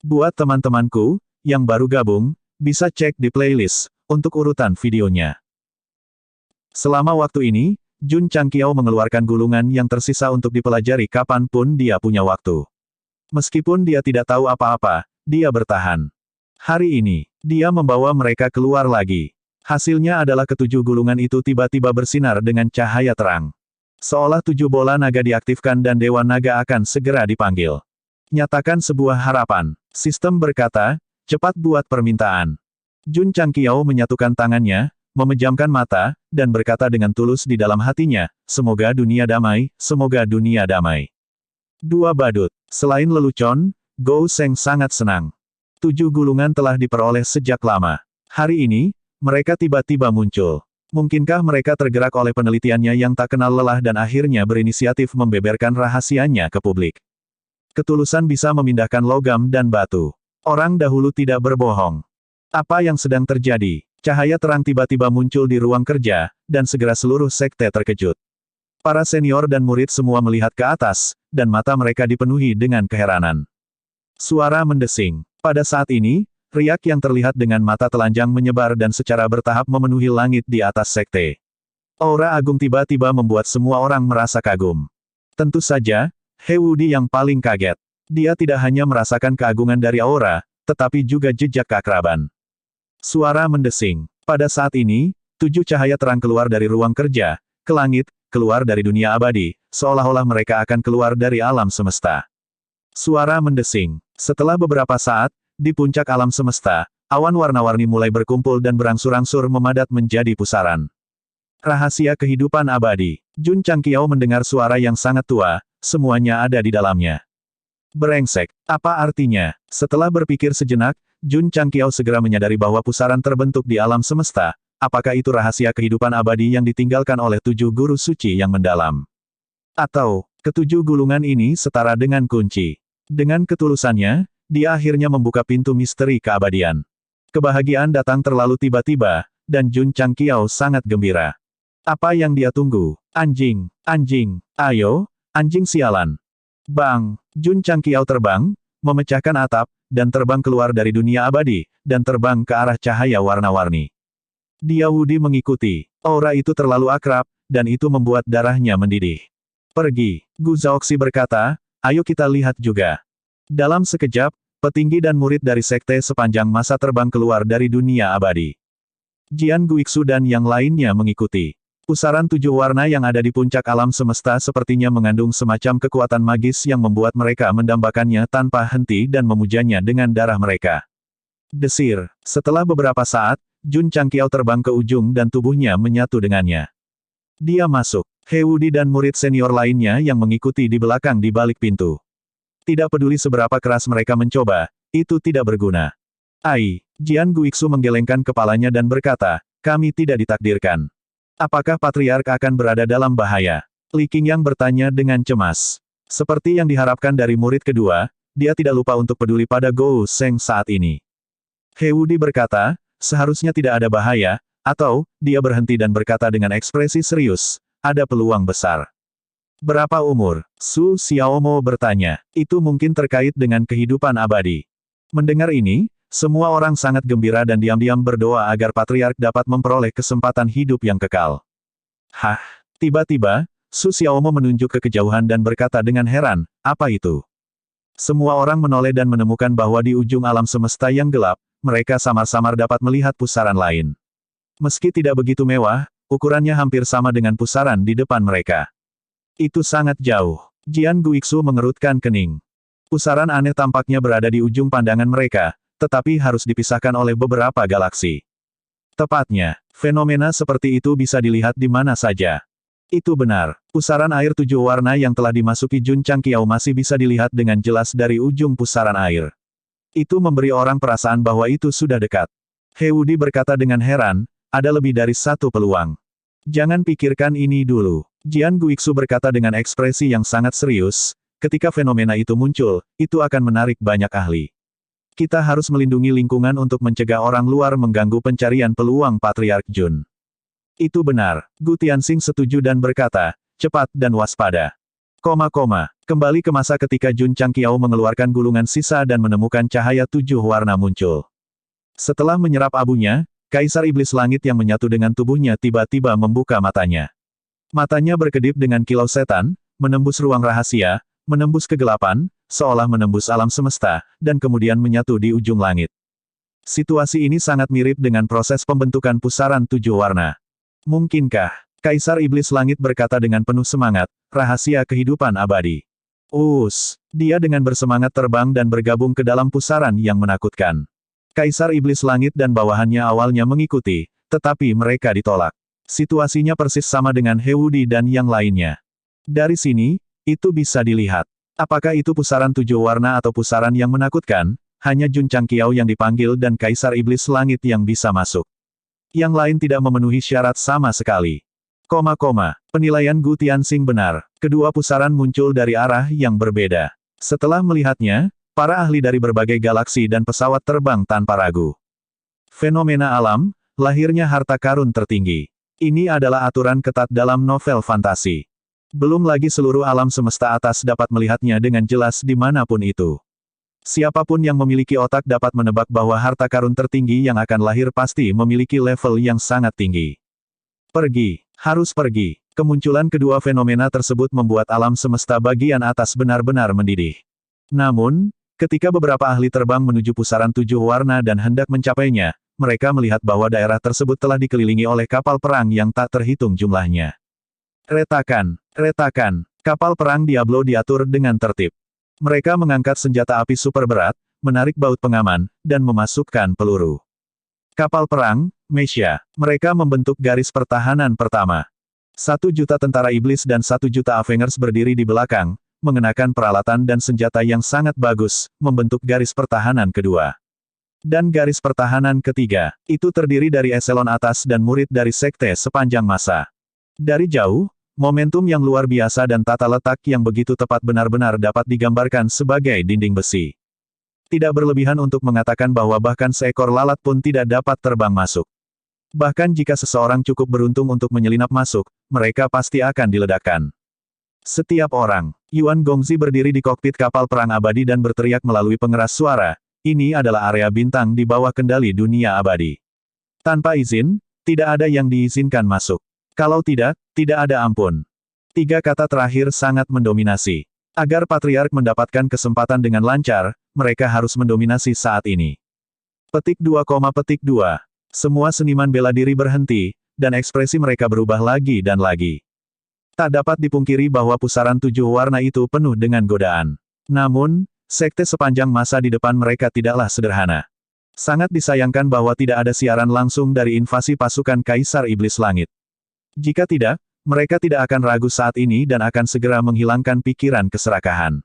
Buat teman-temanku, yang baru gabung, bisa cek di playlist, untuk urutan videonya. Selama waktu ini, Jun Changqiao mengeluarkan gulungan yang tersisa untuk dipelajari kapanpun dia punya waktu. Meskipun dia tidak tahu apa-apa, dia bertahan. Hari ini, dia membawa mereka keluar lagi. Hasilnya adalah ketujuh gulungan itu tiba-tiba bersinar dengan cahaya terang. Seolah 7 bola naga diaktifkan dan Dewa Naga akan segera dipanggil. Nyatakan sebuah harapan. Sistem berkata, cepat buat permintaan. Jun Changqiao menyatukan tangannya, memejamkan mata, dan berkata dengan tulus di dalam hatinya, semoga dunia damai, semoga dunia damai. Dua badut. Selain lelucon, Gou Sheng sangat senang. 7 gulungan telah diperoleh sejak lama. Hari ini, mereka tiba-tiba muncul. Mungkinkah mereka tergerak oleh penelitiannya yang tak kenal lelah dan akhirnya berinisiatif membeberkan rahasianya ke publik? Ketulusan bisa memindahkan logam dan batu. Orang dahulu tidak berbohong. Apa yang sedang terjadi? Cahaya terang tiba-tiba muncul di ruang kerja, dan segera seluruh sekte terkejut. Para senior dan murid semua melihat ke atas, dan mata mereka dipenuhi dengan keheranan. Suara mendesing. Pada saat ini, riak yang terlihat dengan mata telanjang menyebar dan secara bertahap memenuhi langit di atas sekte. Aura agung tiba-tiba membuat semua orang merasa kagum. Tentu saja, He Wudi yang paling kaget. Dia tidak hanya merasakan keagungan dari aura, tetapi juga jejak keakraban. Suara mendesing. Pada saat ini, 7 cahaya terang keluar dari ruang kerja, ke langit, keluar dari dunia abadi, seolah-olah mereka akan keluar dari alam semesta. Suara mendesing. Setelah beberapa saat, di puncak alam semesta, awan warna-warni mulai berkumpul dan berangsur-angsur memadat menjadi pusaran. Rahasia kehidupan abadi. Jun Changqiao mendengar suara yang sangat tua, semuanya ada di dalamnya. Brengsek. Apa artinya? Setelah berpikir sejenak, Jun Changqiao segera menyadari bahwa pusaran terbentuk di alam semesta. Apakah itu rahasia kehidupan abadi yang ditinggalkan oleh 7 guru suci yang mendalam? Atau, ketujuh gulungan ini setara dengan kunci? Dengan ketulusannya, dia akhirnya membuka pintu misteri keabadian. Kebahagiaan datang terlalu tiba-tiba, dan Jun Changqiao sangat gembira. Apa yang dia tunggu? Anjing, anjing, ayo, anjing sialan. Bang, Jun Changqiao terbang, memecahkan atap, dan terbang keluar dari dunia abadi, dan terbang ke arah cahaya warna-warni. Dia Wudi mengikuti. Aura itu terlalu akrab, dan itu membuat darahnya mendidih. Pergi, Gu Zhaoxi berkata, ayo kita lihat juga. Dalam sekejap, petinggi dan murid dari sekte sepanjang masa terbang keluar dari dunia abadi. Jian Guixu dan yang lainnya mengikuti. Pusaran 7 warna yang ada di puncak alam semesta sepertinya mengandung semacam kekuatan magis yang membuat mereka mendambakannya tanpa henti dan memujanya dengan darah mereka. Desir. Setelah beberapa saat, Jun Changqiao terbang ke ujung dan tubuhnya menyatu dengannya. Dia masuk. He Wudi dan murid senior lainnya yang mengikuti di belakang di balik pintu. Tidak peduli seberapa keras mereka mencoba, itu tidak berguna. Ai, Jian Guixu menggelengkan kepalanya dan berkata, kami tidak ditakdirkan. Apakah Patriark akan berada dalam bahaya? Li Qingyang bertanya dengan cemas. Seperti yang diharapkan dari murid kedua, dia tidak lupa untuk peduli pada Gou Sheng saat ini. He Wudi berkata, seharusnya tidak ada bahaya, atau, dia berhenti dan berkata dengan ekspresi serius, ada peluang besar. Berapa umur? Su Xiaomo bertanya. Itu mungkin terkait dengan kehidupan abadi. Mendengar ini, semua orang sangat gembira dan diam-diam berdoa agar Patriark dapat memperoleh kesempatan hidup yang kekal. Hah? Tiba-tiba, Su Xiaomo menunjuk ke kejauhan dan berkata dengan heran, apa itu? Semua orang menoleh dan menemukan bahwa di ujung alam semesta yang gelap, mereka samar-samar dapat melihat pusaran lain. Meski tidak begitu mewah, ukurannya hampir sama dengan pusaran di depan mereka. Itu sangat jauh. Jian Guixu mengerutkan kening. Pusaran aneh tampaknya berada di ujung pandangan mereka, tetapi harus dipisahkan oleh beberapa galaksi. Tepatnya, fenomena seperti itu bisa dilihat di mana saja. Itu benar. Pusaran air 7 warna yang telah dimasuki Jun Changqiao masih bisa dilihat dengan jelas dari ujung pusaran air. Itu memberi orang perasaan bahwa itu sudah dekat. He Wudi berkata dengan heran, ada lebih dari satu peluang. Jangan pikirkan ini dulu. Jian Guixu berkata dengan ekspresi yang sangat serius, ketika fenomena itu muncul, itu akan menarik banyak ahli. Kita harus melindungi lingkungan untuk mencegah orang luar mengganggu pencarian peluang Patriark Jun. Itu benar. Gu Tianxing setuju dan berkata, cepat dan waspada. Kembali ke masa ketika Jun Changqiao mengeluarkan gulungan sisa dan menemukan cahaya 7 warna muncul. Setelah menyerap abunya, Kaisar Iblis Langit yang menyatu dengan tubuhnya tiba-tiba membuka matanya. Matanya berkedip dengan kilau setan, menembus ruang rahasia, menembus kegelapan, seolah menembus alam semesta, dan kemudian menyatu di ujung langit. Situasi ini sangat mirip dengan proses pembentukan pusaran 7 warna. Mungkinkah? Kaisar Iblis Langit berkata dengan penuh semangat, rahasia kehidupan abadi. Dia dengan bersemangat terbang dan bergabung ke dalam pusaran yang menakutkan. Kaisar Iblis Langit dan bawahannya awalnya mengikuti, tetapi mereka ditolak. Situasinya persis sama dengan Hewudi dan yang lainnya. Dari sini, itu bisa dilihat. Apakah itu pusaran 7 warna atau pusaran yang menakutkan? Hanya Jun Changqiao yang dipanggil dan Kaisar Iblis Langit yang bisa masuk. Yang lain tidak memenuhi syarat sama sekali. Penilaian Gu Tianxing benar. Kedua pusaran muncul dari arah yang berbeda. Setelah melihatnya, para ahli dari berbagai galaksi dan pesawat terbang tanpa ragu. Fenomena alam, lahirnya harta karun tertinggi. Ini adalah aturan ketat dalam novel fantasi. Belum lagi seluruh alam semesta atas dapat melihatnya dengan jelas dimanapun itu. Siapapun yang memiliki otak dapat menebak bahwa harta karun tertinggi yang akan lahir pasti memiliki level yang sangat tinggi. Harus pergi. Kemunculan kedua fenomena tersebut membuat alam semesta bagian atas benar-benar mendidih. Namun, ketika beberapa ahli terbang menuju pusaran 7 warna dan hendak mencapainya, mereka melihat bahwa daerah tersebut telah dikelilingi oleh kapal perang yang tak terhitung jumlahnya. Retakan. Kapal perang Diablo diatur dengan tertib. Mereka mengangkat senjata api super berat, menarik baut pengaman, dan memasukkan peluru. Kapal perang, Mesya. Mereka membentuk garis pertahanan pertama. 1 juta tentara iblis dan 1 juta Avengers berdiri di belakang, mengenakan peralatan dan senjata yang sangat bagus, membentuk garis pertahanan kedua. Dan garis pertahanan ketiga, itu terdiri dari eselon atas dan murid dari sekte sepanjang masa. Dari jauh, momentum yang luar biasa dan tata letak yang begitu tepat benar-benar dapat digambarkan sebagai dinding besi. Tidak berlebihan untuk mengatakan bahwa bahkan seekor lalat pun tidak dapat terbang masuk. Bahkan jika seseorang cukup beruntung untuk menyelinap masuk, mereka pasti akan diledakkan. Setiap orang, Yuan Gongzi berdiri di kokpit kapal perang abadi dan berteriak melalui pengeras suara, ini adalah area bintang di bawah kendali dunia abadi. Tanpa izin, tidak ada yang diizinkan masuk. Kalau tidak, tidak ada ampun. 3 kata terakhir sangat mendominasi. Agar Patriark mendapatkan kesempatan dengan lancar, mereka harus mendominasi saat ini. Petik 2, Semua seniman bela diri berhenti, dan ekspresi mereka berubah lagi dan lagi. Tak dapat dipungkiri bahwa pusaran 7 warna itu penuh dengan godaan. Namun, sekte sepanjang masa di depan mereka tidaklah sederhana. Sangat disayangkan bahwa tidak ada siaran langsung dari invasi pasukan Kaisar Iblis Langit. Jika tidak, mereka tidak akan ragu saat ini dan akan segera menghilangkan pikiran keserakahan.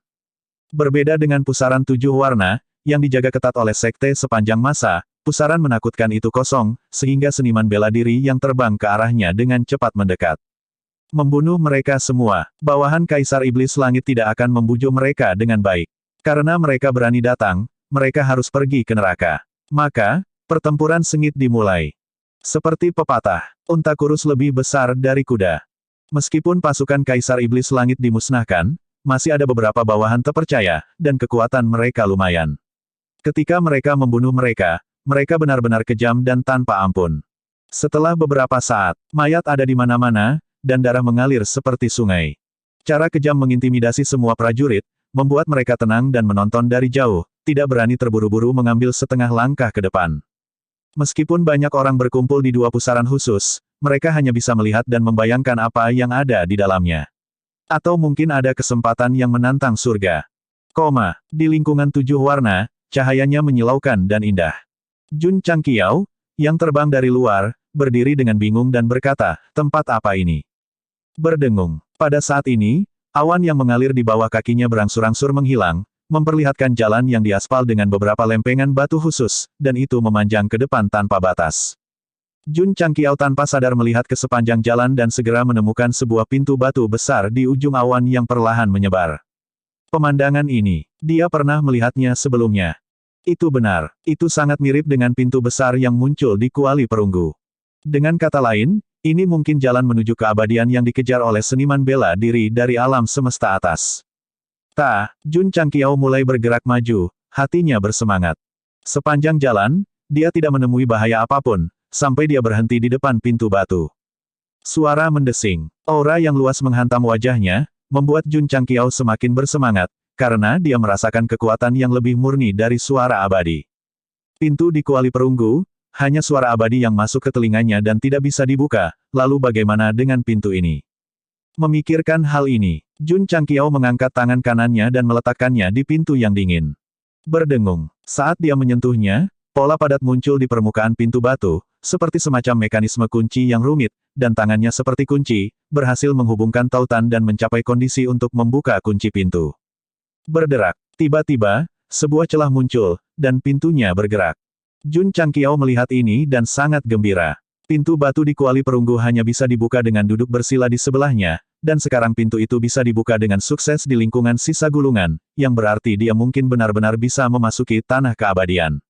Berbeda dengan pusaran 7 warna, yang dijaga ketat oleh sekte sepanjang masa, pusaran menakutkan itu kosong, sehingga seniman bela diri yang terbang ke arahnya dengan cepat mendekat. Membunuh mereka semua, bawahan Kaisar Iblis Langit tidak akan membujuk mereka dengan baik. Karena mereka berani datang, mereka harus pergi ke neraka. Maka, pertempuran sengit dimulai. Seperti pepatah, unta kurus lebih besar dari kuda. Meskipun pasukan Kaisar Iblis Langit dimusnahkan, masih ada beberapa bawahan terpercaya, dan kekuatan mereka lumayan. Ketika mereka membunuh mereka, mereka benar-benar kejam dan tanpa ampun. Setelah beberapa saat, mayat ada di mana-mana, dan darah mengalir seperti sungai. Cara kejam mengintimidasi semua prajurit, membuat mereka tenang dan menonton dari jauh, tidak berani terburu-buru mengambil setengah langkah ke depan. Meskipun banyak orang berkumpul di 2 pusaran khusus, mereka hanya bisa melihat dan membayangkan apa yang ada di dalamnya. Atau mungkin ada kesempatan yang menantang surga. Di lingkungan 7 warna, cahayanya menyilaukan dan indah. Jun Changqiao, yang terbang dari luar, berdiri dengan bingung dan berkata, tempat apa ini? Berdengung. Pada saat ini, awan yang mengalir di bawah kakinya berangsur-angsur menghilang, memperlihatkan jalan yang diaspal dengan beberapa lempengan batu khusus, dan itu memanjang ke depan tanpa batas. Jun Changqiao tanpa sadar melihat ke sepanjang jalan dan segera menemukan sebuah pintu batu besar di ujung awan yang perlahan menyebar. Pemandangan ini, dia pernah melihatnya sebelumnya. Itu benar, itu sangat mirip dengan pintu besar yang muncul di Kuali Perunggu. Dengan kata lain, ini mungkin jalan menuju keabadian yang dikejar oleh seniman bela diri dari alam semesta atas. Jun Changqiao mulai bergerak maju, hatinya bersemangat. Sepanjang jalan, dia tidak menemui bahaya apapun, sampai dia berhenti di depan pintu batu. Suara mendesing, aura yang luas menghantam wajahnya, membuat Jun Changqiao semakin bersemangat, karena dia merasakan kekuatan yang lebih murni dari suara abadi. Pintu di kuali perunggu, hanya suara abadi yang masuk ke telinganya dan tidak bisa dibuka, lalu bagaimana dengan pintu ini? Memikirkan hal ini, Jun Changqiao mengangkat tangan kanannya dan meletakkannya di pintu yang dingin. Berdengung, saat dia menyentuhnya, pola padat muncul di permukaan pintu batu, seperti semacam mekanisme kunci yang rumit, dan tangannya seperti kunci, berhasil menghubungkan tautan dan mencapai kondisi untuk membuka kunci pintu. Berderak, tiba-tiba, sebuah celah muncul, dan pintunya bergerak. Jun Changqiao melihat ini dan sangat gembira. Pintu batu di kuali perunggu hanya bisa dibuka dengan duduk bersila di sebelahnya, dan sekarang pintu itu bisa dibuka dengan sukses di lingkungan sisa gulungan, yang berarti dia mungkin benar-benar bisa memasuki tanah keabadian.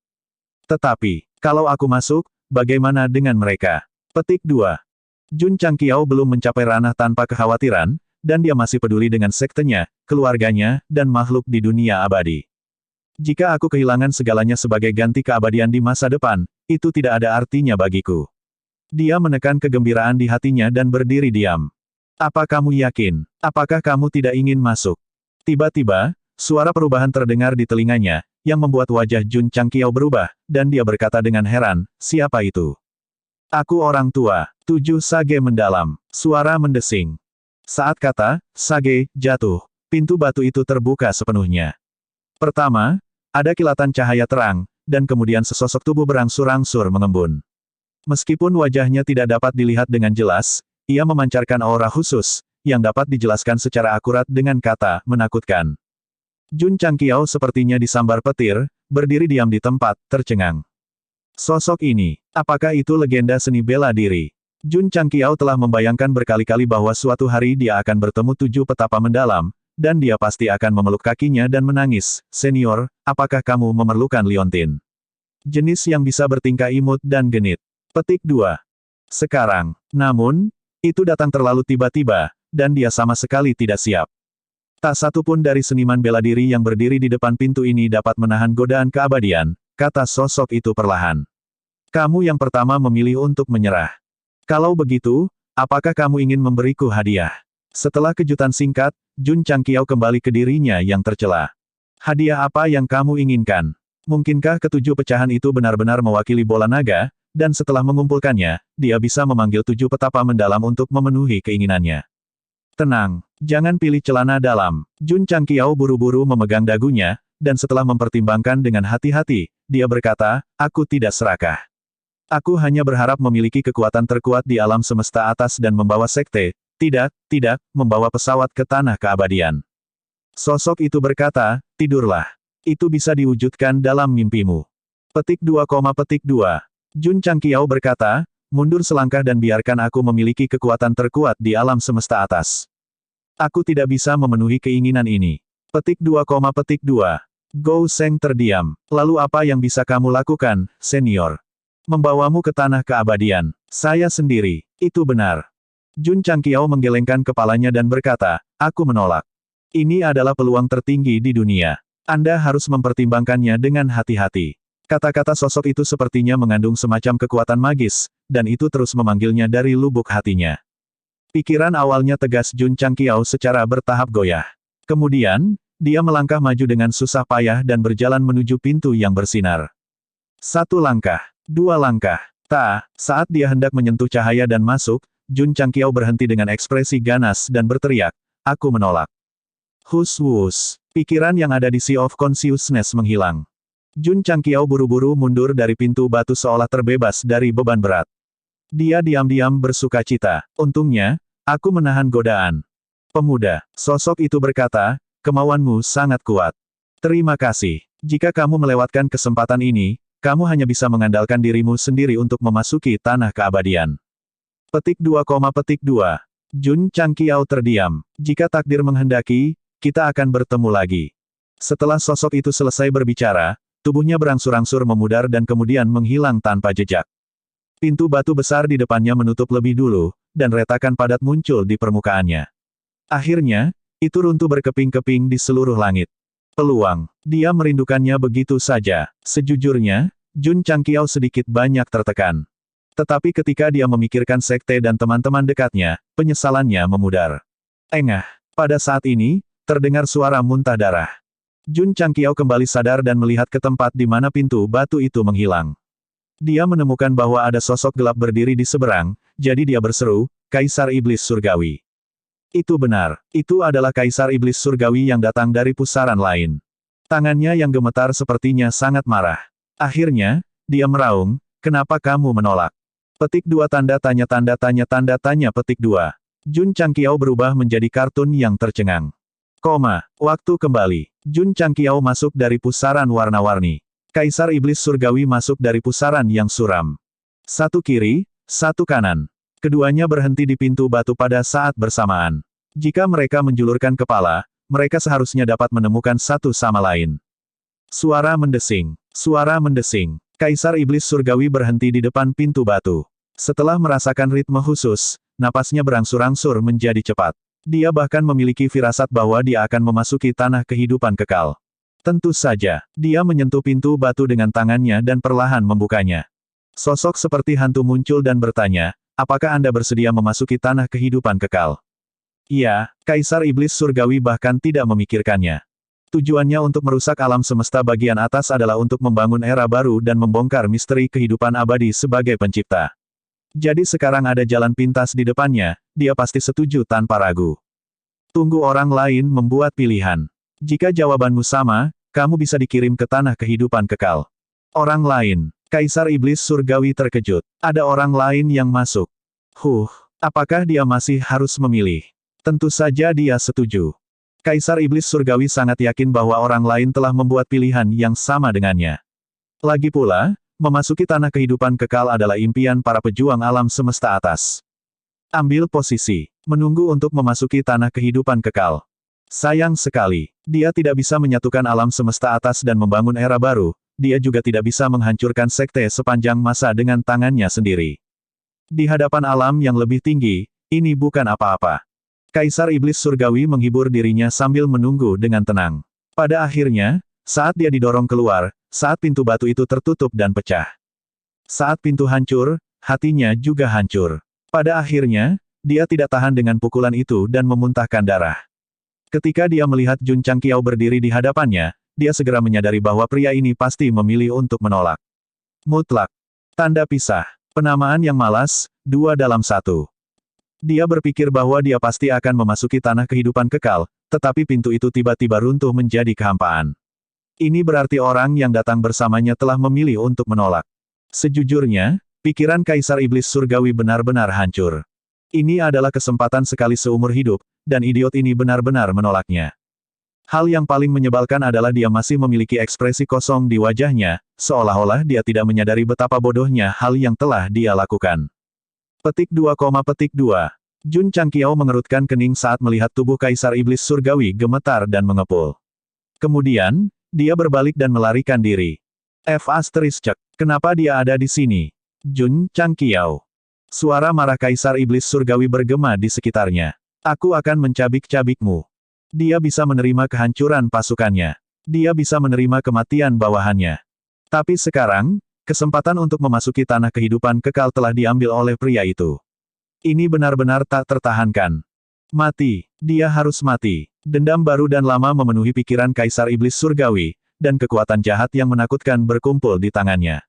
Tetapi, kalau aku masuk, bagaimana dengan mereka? Petik 2. Jun Changqiao belum mencapai ranah tanpa kekhawatiran, dan dia masih peduli dengan sektenya, keluarganya, dan makhluk di dunia abadi. Jika aku kehilangan segalanya sebagai ganti keabadian di masa depan, itu tidak ada artinya bagiku. Dia menekan kegembiraan di hatinya dan berdiri diam. Apa kamu yakin? Apakah kamu tidak ingin masuk? Tiba-tiba, suara perubahan terdengar di telinganya, yang membuat wajah Jun Changqiao berubah, dan dia berkata dengan heran, siapa itu? Aku orang tua. 7 Sage mendalam. Suara mendesing. Saat kata, Sage, jatuh, pintu batu itu terbuka sepenuhnya. Pertama, ada kilatan cahaya terang, dan kemudian sesosok tubuh berangsur-angsur mengembun. Meskipun wajahnya tidak dapat dilihat dengan jelas, ia memancarkan aura khusus, yang dapat dijelaskan secara akurat dengan kata, menakutkan. Jun Changqiao sepertinya disambar petir, berdiri diam di tempat, tercengang. Sosok ini, apakah itu legenda seni bela diri? Jun Changqiao telah membayangkan berkali-kali bahwa suatu hari dia akan bertemu 7 petapa mendalam, dan dia pasti akan memeluk kakinya dan menangis, "Senior, apakah kamu memerlukan liontin? Jenis yang bisa bertingkah imut dan genit." Petik 2. Sekarang, namun, itu datang terlalu tiba-tiba, dan dia sama sekali tidak siap. Tak satu pun dari seniman bela diri yang berdiri di depan pintu ini dapat menahan godaan keabadian, kata sosok itu perlahan. Kamu yang pertama memilih untuk menyerah. Kalau begitu, apakah kamu ingin memberiku hadiah? Setelah kejutan singkat, Jun Changqiao kembali ke dirinya yang tercela. Hadiah apa yang kamu inginkan? Mungkinkah ketujuh pecahan itu benar-benar mewakili bola naga? Dan setelah mengumpulkannya, dia bisa memanggil 7 petapa mendalam untuk memenuhi keinginannya. Tenang, jangan pilih celana dalam. Jun Changqiao buru-buru memegang dagunya, dan setelah mempertimbangkan dengan hati-hati, dia berkata, aku tidak serakah. Aku hanya berharap memiliki kekuatan terkuat di alam semesta atas dan membawa sekte, tidak, membawa pesawat ke tanah keabadian. Sosok itu berkata, tidurlah. Itu bisa diwujudkan dalam mimpimu. Petik 2, petik 2. Jun Changqiao berkata, mundur selangkah dan biarkan aku memiliki kekuatan terkuat di alam semesta atas. Aku tidak bisa memenuhi keinginan ini. Petik 2, petik 2. Gou Sheng terdiam. Lalu apa yang bisa kamu lakukan, senior? Membawamu ke tanah keabadian. Saya sendiri. Itu benar. Jun Changqiao menggelengkan kepalanya dan berkata, aku menolak. Ini adalah peluang tertinggi di dunia. Anda harus mempertimbangkannya dengan hati-hati. Kata-kata sosok itu sepertinya mengandung semacam kekuatan magis, dan itu terus memanggilnya dari lubuk hatinya. Pikiran awalnya tegas Jun Changqiao secara bertahap goyah. Kemudian, dia melangkah maju dengan susah payah dan berjalan menuju pintu yang bersinar. 1 langkah, 2 langkah. Saat dia hendak menyentuh cahaya dan masuk, Jun Changqiao berhenti dengan ekspresi ganas dan berteriak, aku menolak. Hus-wus. Pikiran yang ada di Sea of Consciousness menghilang. Jun Changqiao buru-buru mundur dari pintu batu seolah terbebas dari beban berat. Dia diam-diam bersukacita. Untungnya, aku menahan godaan. Pemuda, sosok itu berkata, kemauanmu sangat kuat. Terima kasih. Jika kamu melewatkan kesempatan ini, kamu hanya bisa mengandalkan dirimu sendiri untuk memasuki tanah keabadian. Petik 2, petik 2. Jun Changqiao terdiam. Jika takdir menghendaki, kita akan bertemu lagi. Setelah sosok itu selesai berbicara, tubuhnya berangsur-angsur memudar dan kemudian menghilang tanpa jejak. Pintu batu besar di depannya menutup lebih dulu, dan retakan padat muncul di permukaannya. Akhirnya, Itu runtuh berkeping-keping di seluruh langit. Peluang. Dia merindukannya begitu saja. Sejujurnya, Jun Changqiao sedikit banyak tertekan. Tetapi ketika dia memikirkan sekte dan teman-teman dekatnya, penyesalannya memudar. Engah. Pada saat ini, terdengar suara muntah darah. Jun Changqiao kembali sadar dan melihat ke tempat di mana pintu batu itu menghilang. Dia menemukan bahwa ada sosok gelap berdiri di seberang, jadi dia berseru, Kaisar Iblis Surgawi. Itu benar, itu adalah Kaisar Iblis Surgawi yang datang dari pusaran lain. Tangannya yang gemetar sepertinya sangat marah. Akhirnya, dia meraung, kenapa kamu menolak? Petik 2 tanda tanya petik 2. Jun Changqiao berubah menjadi kartun yang tercengang. Waktu kembali. Jun Changqiao masuk dari pusaran warna-warni. Kaisar Iblis Surgawi masuk dari pusaran yang suram. Satu kiri, satu kanan. Keduanya berhenti di pintu batu pada saat bersamaan. Jika mereka menjulurkan kepala, mereka seharusnya dapat menemukan satu sama lain. Suara mendesing. Suara mendesing. Kaisar Iblis Surgawi berhenti di depan pintu batu. Setelah merasakan ritme khusus, napasnya berangsur-angsur menjadi cepat. Dia bahkan memiliki firasat bahwa dia akan memasuki tanah kehidupan kekal. Tentu saja, dia menyentuh pintu batu dengan tangannya dan perlahan membukanya. Sosok seperti hantu muncul dan bertanya, apakah Anda bersedia memasuki tanah kehidupan kekal? Iya, Kaisar Iblis Surgawi bahkan tidak memikirkannya. Tujuannya untuk merusak alam semesta bagian atas adalah untuk membangun era baru dan membongkar misteri kehidupan abadi sebagai pencipta. Jadi sekarang ada jalan pintas di depannya, dia pasti setuju tanpa ragu. Tunggu orang lain membuat pilihan. Jika jawabanmu sama, kamu bisa dikirim ke tanah kehidupan kekal. Orang lain. Kaisar Iblis Surgawi terkejut. Ada orang lain yang masuk. Apakah dia masih harus memilih? Tentu saja dia setuju. Kaisar Iblis Surgawi sangat yakin bahwa orang lain telah membuat pilihan yang sama dengannya. Lagi pula, memasuki tanah kehidupan kekal adalah impian para pejuang alam semesta atas. Ambil posisi. Menunggu untuk memasuki tanah kehidupan kekal. Sayang sekali, dia tidak bisa menyatukan alam semesta atas dan membangun era baru. Dia juga tidak bisa menghancurkan sekte sepanjang masa dengan tangannya sendiri. Di hadapan alam yang lebih tinggi, ini bukan apa-apa. Kaisar Iblis Surgawi menghibur dirinya sambil menunggu dengan tenang. Pada akhirnya, saat dia didorong keluar, saat pintu batu itu tertutup dan pecah. Saat pintu hancur, hatinya juga hancur. Pada akhirnya, dia tidak tahan dengan pukulan itu dan memuntahkan darah. Ketika dia melihat Jun Changqiao berdiri di hadapannya, dia segera menyadari bahwa pria ini pasti memilih untuk menolak. Mutlak. Tanda pisah. Penamaan yang malas, 2 dalam 1. Dia berpikir bahwa dia pasti akan memasuki tanah kehidupan kekal, tetapi pintu itu tiba-tiba runtuh menjadi kehampaan. Ini berarti orang yang datang bersamanya telah memilih untuk menolak. Sejujurnya, pikiran Kaisar Iblis Surgawi benar-benar hancur. Ini adalah kesempatan sekali seumur hidup, dan idiot ini benar-benar menolaknya. Hal yang paling menyebalkan adalah dia masih memiliki ekspresi kosong di wajahnya, seolah-olah dia tidak menyadari betapa bodohnya hal yang telah dia lakukan. Petik 2, Jun Changqiao mengerutkan kening saat melihat tubuh Kaisar Iblis Surgawi gemetar dan mengepul. Kemudian, dia berbalik dan melarikan diri. Kenapa dia ada di sini? Jun Changqiao. Suara marah Kaisar Iblis Surgawi bergema di sekitarnya. Aku akan mencabik-cabikmu. Dia bisa menerima kehancuran pasukannya. Dia bisa menerima kematian bawahannya. Tapi sekarang, kesempatan untuk memasuki tanah kehidupan kekal telah diambil oleh pria itu. Ini benar-benar tak tertahankan. Mati. Dia harus mati. Dendam baru dan lama memenuhi pikiran Kaisar Iblis Surgawi, dan kekuatan jahat yang menakutkan berkumpul di tangannya.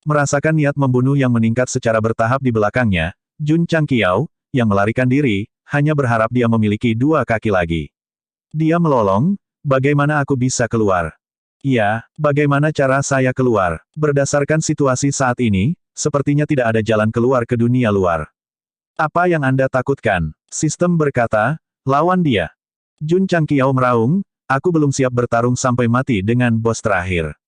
Merasakan niat membunuh yang meningkat secara bertahap di belakangnya, Jun Changqiao, yang melarikan diri, hanya berharap dia memiliki 2 kaki lagi. Dia melolong, bagaimana aku bisa keluar? Ya, bagaimana cara saya keluar? Berdasarkan situasi saat ini, sepertinya tidak ada jalan keluar ke dunia luar. Apa yang Anda takutkan? Sistem berkata, lawan dia. Jun Changqiao meraung, aku belum siap bertarung sampai mati dengan bos terakhir.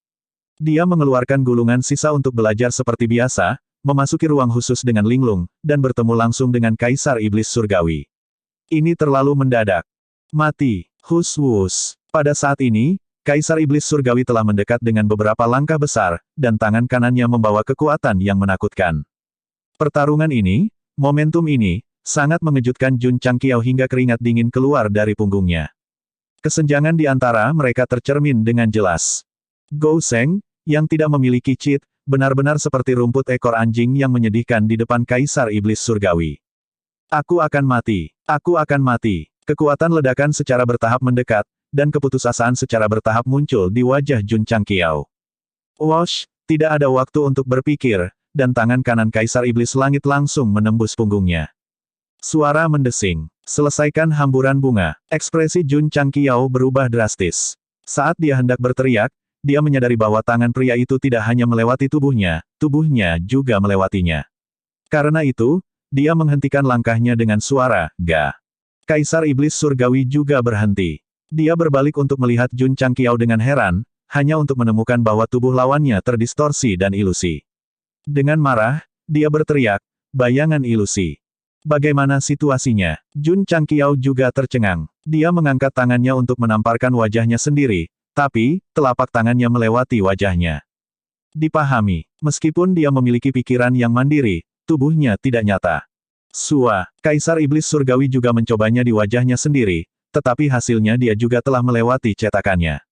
Dia mengeluarkan gulungan sisa untuk belajar seperti biasa, memasuki ruang khusus dengan linglung, dan bertemu langsung dengan Kaisar Iblis Surgawi. Ini terlalu mendadak. Mati. Hus-wus. Pada saat ini, Kaisar Iblis Surgawi telah mendekat dengan beberapa langkah besar, dan tangan kanannya membawa kekuatan yang menakutkan. Pertarungan ini, momentum ini, sangat mengejutkan Jun Changqiao hingga keringat dingin keluar dari punggungnya. Kesenjangan di antara mereka tercermin dengan jelas. Gou Sheng, yang tidak memiliki cheat, benar-benar seperti rumput ekor anjing yang menyedihkan di depan Kaisar Iblis Surgawi. Aku akan mati. Aku akan mati. Kekuatan ledakan secara bertahap mendekat, dan keputusasaan secara bertahap muncul di wajah Jun Changqiao. Wosh, tidak ada waktu untuk berpikir, dan tangan kanan Kaisar Iblis Langit langsung menembus punggungnya. Suara mendesing. Selesaikan hamburan bunga. Ekspresi Jun Changqiao berubah drastis. Saat dia hendak berteriak, dia menyadari bahwa tangan pria itu tidak hanya melewati tubuhnya juga melewatinya. Karena itu, dia menghentikan langkahnya dengan suara, "Ga." Kaisar Iblis Surgawi juga berhenti. Dia berbalik untuk melihat Jun Changqiao dengan heran, hanya untuk menemukan bahwa tubuh lawannya terdistorsi dan ilusi. Dengan marah, dia berteriak, "Bayangan ilusi." Bagaimana situasinya? Jun Changqiao juga tercengang. Dia mengangkat tangannya untuk menamparkan wajahnya sendiri, tapi, telapak tangannya melewati wajahnya. Dipahami, meskipun dia memiliki pikiran yang mandiri, tubuhnya tidak nyata. Kaisar Iblis Surgawi juga mencobanya di wajahnya sendiri, tetapi hasilnya dia juga telah melewati cetakannya.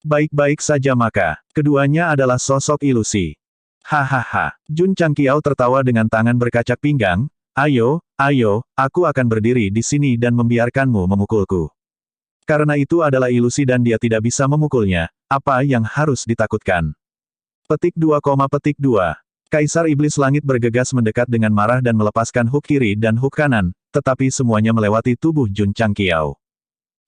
Baik-baik saja maka, keduanya adalah sosok ilusi. Hahaha, Jun Changqiao tertawa dengan tangan berkacak pinggang, ayo, aku akan berdiri di sini dan membiarkanmu memukulku. Karena itu adalah ilusi dan dia tidak bisa memukulnya, apa yang harus ditakutkan? Petik 2,2. Kaisar Iblis Langit bergegas mendekat dengan marah dan melepaskan hook kiri dan hook kanan, tetapi semuanya melewati tubuh Jun Changqiao.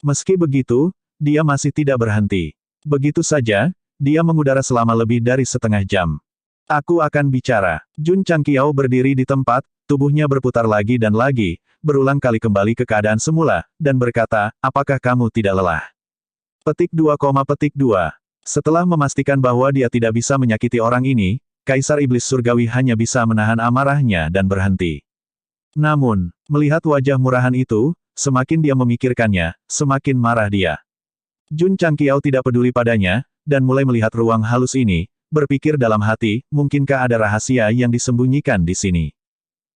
Meski begitu, dia masih tidak berhenti. Begitu saja, dia mengudara selama lebih dari setengah jam. Aku akan bicara. Jun Changqiao berdiri di tempat, tubuhnya berputar lagi dan lagi, berulang kali kembali ke keadaan semula, dan berkata, apakah kamu tidak lelah? Petik 2,2. Setelah memastikan bahwa dia tidak bisa menyakiti orang ini, Kaisar Iblis Surgawi hanya bisa menahan amarahnya dan berhenti. Namun, melihat wajah murahan itu, semakin dia memikirkannya, semakin marah dia. Jun Changqiao tidak peduli padanya, dan mulai melihat ruang halus ini, berpikir dalam hati, mungkinkah ada rahasia yang disembunyikan di sini?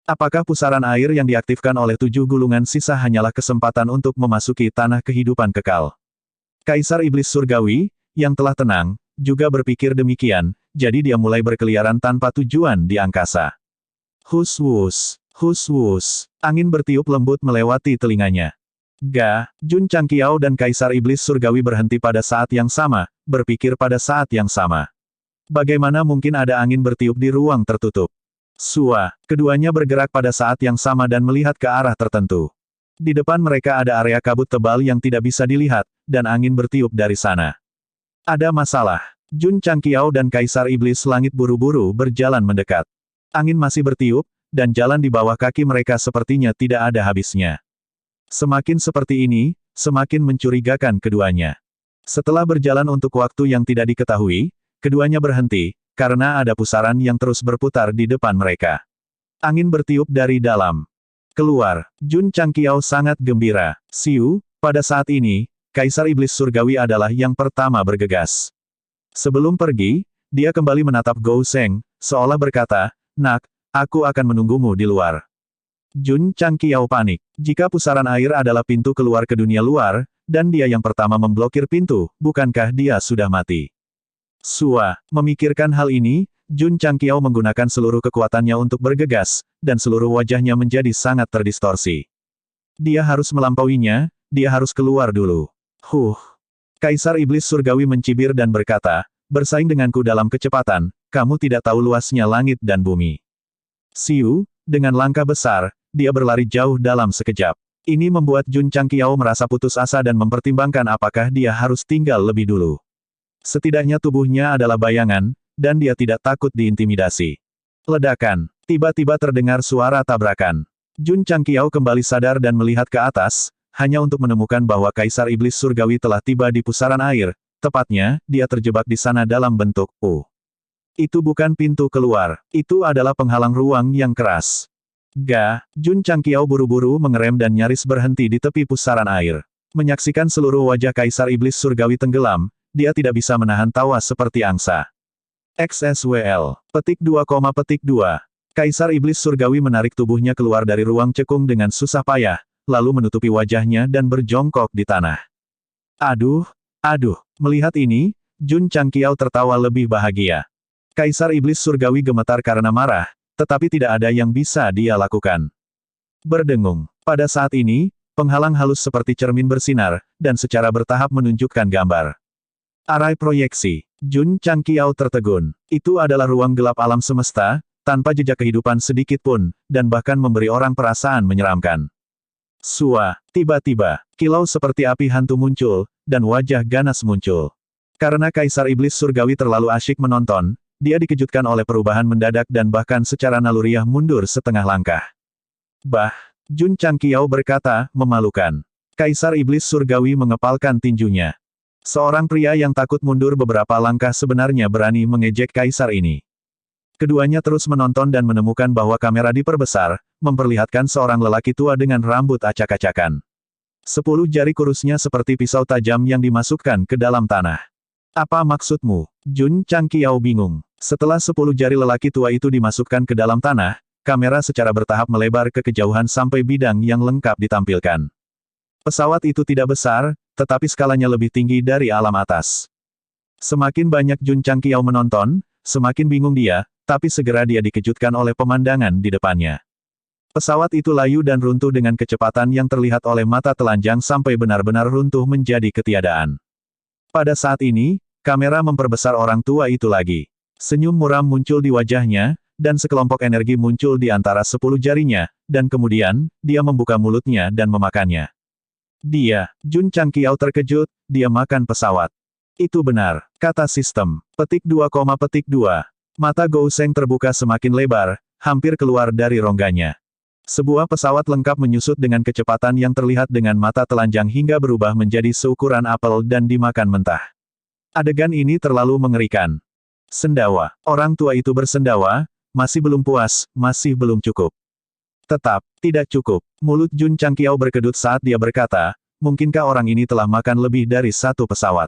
Apakah pusaran air yang diaktifkan oleh 7 gulungan sisa hanyalah kesempatan untuk memasuki tanah kehidupan kekal? Kaisar Iblis Surgawi, yang telah tenang, juga berpikir demikian, jadi dia mulai berkeliaran tanpa tujuan di angkasa. Hus-wus, hus-wus, angin bertiup lembut melewati telinganya. Jun Changqiao dan Kaisar Iblis Surgawi berhenti pada saat yang sama, berpikir pada saat yang sama. Bagaimana mungkin ada angin bertiup di ruang tertutup? Keduanya bergerak pada saat yang sama dan melihat ke arah tertentu. Di depan mereka ada area kabut tebal yang tidak bisa dilihat, dan angin bertiup dari sana. Ada masalah. Jun Changqiao dan Kaisar Iblis Langit buru-buru berjalan mendekat. Angin masih bertiup, dan jalan di bawah kaki mereka sepertinya tidak ada habisnya. Semakin seperti ini, semakin mencurigakan keduanya. Setelah berjalan untuk waktu yang tidak diketahui, keduanya berhenti, karena ada pusaran yang terus berputar di depan mereka. Angin bertiup dari dalam. Keluar, Jun Changqiao sangat gembira. Pada saat ini, Kaisar Iblis Surgawi adalah yang pertama bergegas. Sebelum pergi, dia kembali menatap Gou Sheng, seolah berkata, "Nak, aku akan menunggumu di luar." Jun Changqiao panik. Jika pusaran air adalah pintu keluar ke dunia luar, dan dia yang pertama memblokir pintu, bukankah dia sudah mati? Memikirkan hal ini, Jun Changqiao menggunakan seluruh kekuatannya untuk bergegas, dan seluruh wajahnya menjadi sangat terdistorsi. Dia harus melampauinya, dia harus keluar dulu. Kaisar Iblis Surgawi mencibir dan berkata, bersaing denganku dalam kecepatan, kamu tidak tahu luasnya langit dan bumi. Dengan langkah besar, dia berlari jauh dalam sekejap. Ini membuat Jun Changqiao merasa putus asa dan mempertimbangkan apakah dia harus tinggal lebih dulu. Setidaknya tubuhnya adalah bayangan, dan dia tidak takut diintimidasi. Ledakan. Tiba-tiba terdengar suara tabrakan. Jun Changqiao kembali sadar dan melihat ke atas, hanya untuk menemukan bahwa Kaisar Iblis Surgawi telah tiba di pusaran air, tepatnya, dia terjebak di sana dalam bentuk U. Itu bukan pintu keluar, itu adalah penghalang ruang yang keras. Jun Changqiao buru-buru mengerem dan nyaris berhenti di tepi pusaran air. Menyaksikan seluruh wajah Kaisar Iblis Surgawi tenggelam, dia tidak bisa menahan tawa seperti angsa. XSWL. Petik 2,2. Kaisar Iblis Surgawi menarik tubuhnya keluar dari ruang cekung dengan susah payah, lalu menutupi wajahnya dan berjongkok di tanah. Aduh, aduh, melihat ini, Jun Changqiao tertawa lebih bahagia. Kaisar Iblis Surgawi gemetar karena marah, tetapi tidak ada yang bisa dia lakukan. Berdengung. Pada saat ini, penghalang halus seperti cermin bersinar, dan secara bertahap menunjukkan gambar. Arai proyeksi. Jun Changqiao tertegun. Itu adalah ruang gelap alam semesta, tanpa jejak kehidupan sedikit pun, dan bahkan memberi orang perasaan menyeramkan. Sua, tiba-tiba, kilau seperti api hantu muncul, dan wajah ganas muncul. Karena Kaisar Iblis Surgawi terlalu asyik menonton, dia dikejutkan oleh perubahan mendadak dan bahkan secara naluriah mundur setengah langkah. Bah, Jun Changqiao berkata, memalukan. Kaisar Iblis Surgawi mengepalkan tinjunya. Seorang pria yang takut mundur beberapa langkah sebenarnya berani mengejek kaisar ini. Keduanya terus menonton dan menemukan bahwa kamera diperbesar, memperlihatkan seorang lelaki tua dengan rambut acak-acakan. 10 jari kurusnya seperti pisau tajam yang dimasukkan ke dalam tanah. Apa maksudmu? Jun Changqiao bingung. Setelah 10 jari lelaki tua itu dimasukkan ke dalam tanah, kamera secara bertahap melebar ke kejauhan sampai bidang yang lengkap ditampilkan. Pesawat itu tidak besar, tetapi skalanya lebih tinggi dari alam atas. Semakin banyak Jun Changqiao menonton, semakin bingung dia, tapi segera dia dikejutkan oleh pemandangan di depannya. Pesawat itu layu dan runtuh dengan kecepatan yang terlihat oleh mata telanjang sampai benar-benar runtuh menjadi ketiadaan. Pada saat ini, kamera memperbesar orang tua itu lagi. Senyum muram muncul di wajahnya, dan sekelompok energi muncul di antara 10 jarinya, dan kemudian, dia membuka mulutnya dan memakannya. Jun Changqiao terkejut, dia makan pesawat. Itu benar, kata sistem. Petik 2, petik 2. Mata Gou Sheng terbuka semakin lebar, hampir keluar dari rongganya. Sebuah pesawat lengkap menyusut dengan kecepatan yang terlihat dengan mata telanjang hingga berubah menjadi seukuran apel dan dimakan mentah. Adegan ini terlalu mengerikan. Sendawa. Orang tua itu bersendawa, masih belum puas, masih belum cukup. Tetap, tidak cukup. Mulut Jun Changqiao berkedut saat dia berkata, mungkinkah orang ini telah makan lebih dari satu pesawat?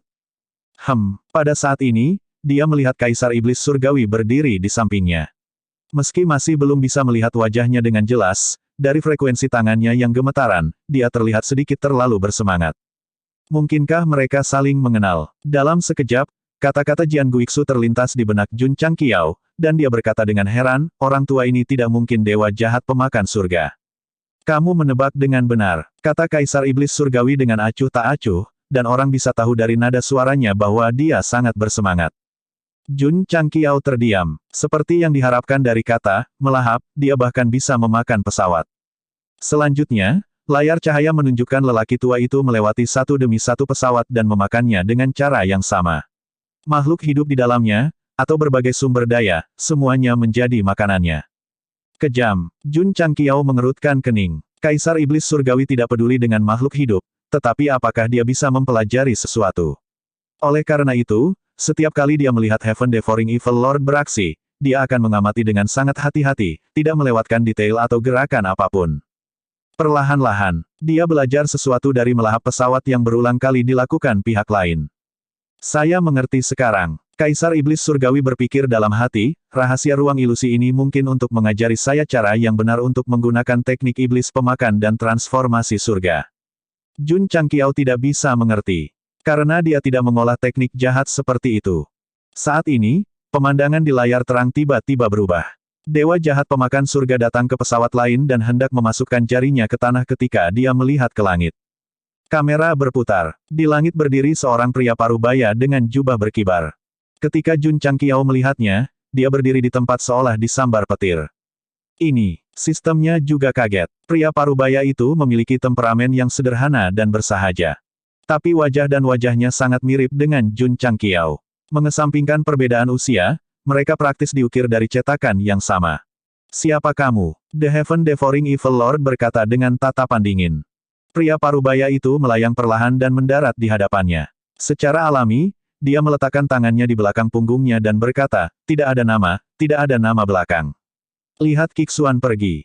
Pada saat ini, dia melihat Kaisar Iblis Surgawi berdiri di sampingnya. Meski masih belum bisa melihat wajahnya dengan jelas, dari frekuensi tangannya yang gemetaran, dia terlihat sedikit terlalu bersemangat. Mungkinkah mereka saling mengenal? Dalam sekejap, kata-kata Jian Guixu terlintas di benak Jun Changqiao, dan dia berkata dengan heran, orang tua ini tidak mungkin dewa jahat pemakan surga. Kamu menebak dengan benar, kata Kaisar Iblis Surgawi dengan acuh tak acuh, dan orang bisa tahu dari nada suaranya bahwa dia sangat bersemangat. Jun Changqiao terdiam. Seperti yang diharapkan dari kata, melahap, dia bahkan bisa memakan pesawat. Selanjutnya, layar cahaya menunjukkan lelaki tua itu melewati satu demi satu pesawat dan memakannya dengan cara yang sama. Makhluk hidup di dalamnya, atau berbagai sumber daya, semuanya menjadi makanannya. Kejam. Jun Changqiao mengerutkan kening. Kaisar Iblis Surgawi tidak peduli dengan makhluk hidup, tetapi apakah dia bisa mempelajari sesuatu? Oleh karena itu, setiap kali dia melihat Heaven Devouring Evil Lord beraksi, dia akan mengamati dengan sangat hati-hati, tidak melewatkan detail atau gerakan apapun. Perlahan-lahan, dia belajar sesuatu dari melahap pesawat yang berulang kali dilakukan pihak lain. Saya mengerti sekarang. Kaisar Iblis Surgawi berpikir dalam hati, rahasia ruang ilusi ini mungkin untuk mengajari saya cara yang benar untuk menggunakan teknik iblis pemakan dan transformasi surga. Jun Changqiao tidak bisa mengerti. Karena dia tidak mengolah teknik jahat seperti itu. Saat ini, pemandangan di layar terang tiba-tiba berubah. Dewa jahat pemakan surga datang ke pesawat lain dan hendak memasukkan jarinya ke tanah ketika dia melihat ke langit. Kamera berputar. Di langit berdiri seorang pria parubaya dengan jubah berkibar. Ketika Jun Changqiao melihatnya, dia berdiri di tempat seolah disambar petir. Ini, sistemnya juga kaget. Pria parubaya itu memiliki temperamen yang sederhana dan bersahaja. Tapi wajah dan wajahnya sangat mirip dengan Jun Changqiao. Mengesampingkan perbedaan usia, mereka praktis diukir dari cetakan yang sama. Siapa kamu? The Heaven Devouring Evil Lord berkata dengan tatapan dingin. Pria parubaya itu melayang perlahan dan mendarat di hadapannya. Secara alami, dia meletakkan tangannya di belakang punggungnya dan berkata, tidak ada nama belakang. Lihat Kixuan pergi.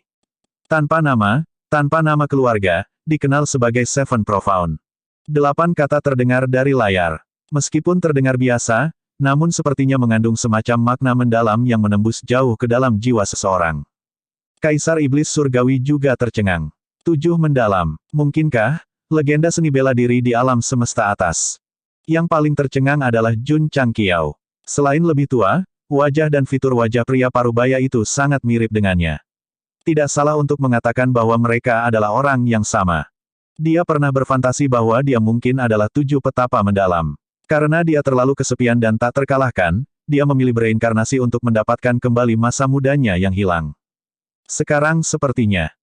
Tanpa nama keluarga, dikenal sebagai Seven Profound. 8 kata terdengar dari layar. Meskipun terdengar biasa, namun sepertinya mengandung semacam makna mendalam yang menembus jauh ke dalam jiwa seseorang. Kaisar Iblis Surgawi juga tercengang. 7 mendalam. Mungkinkah legenda seni bela diri di alam semesta atas? Yang paling tercengang adalah Jun Changqiao. Selain lebih tua, wajah dan fitur wajah pria parubaya itu sangat mirip dengannya. Tidak salah untuk mengatakan bahwa mereka adalah orang yang sama. Dia pernah berfantasi bahwa dia mungkin adalah 7 petapa mendalam. Karena dia terlalu kesepian dan tak terkalahkan, dia memilih bereinkarnasi untuk mendapatkan kembali masa mudanya yang hilang. Sekarang sepertinya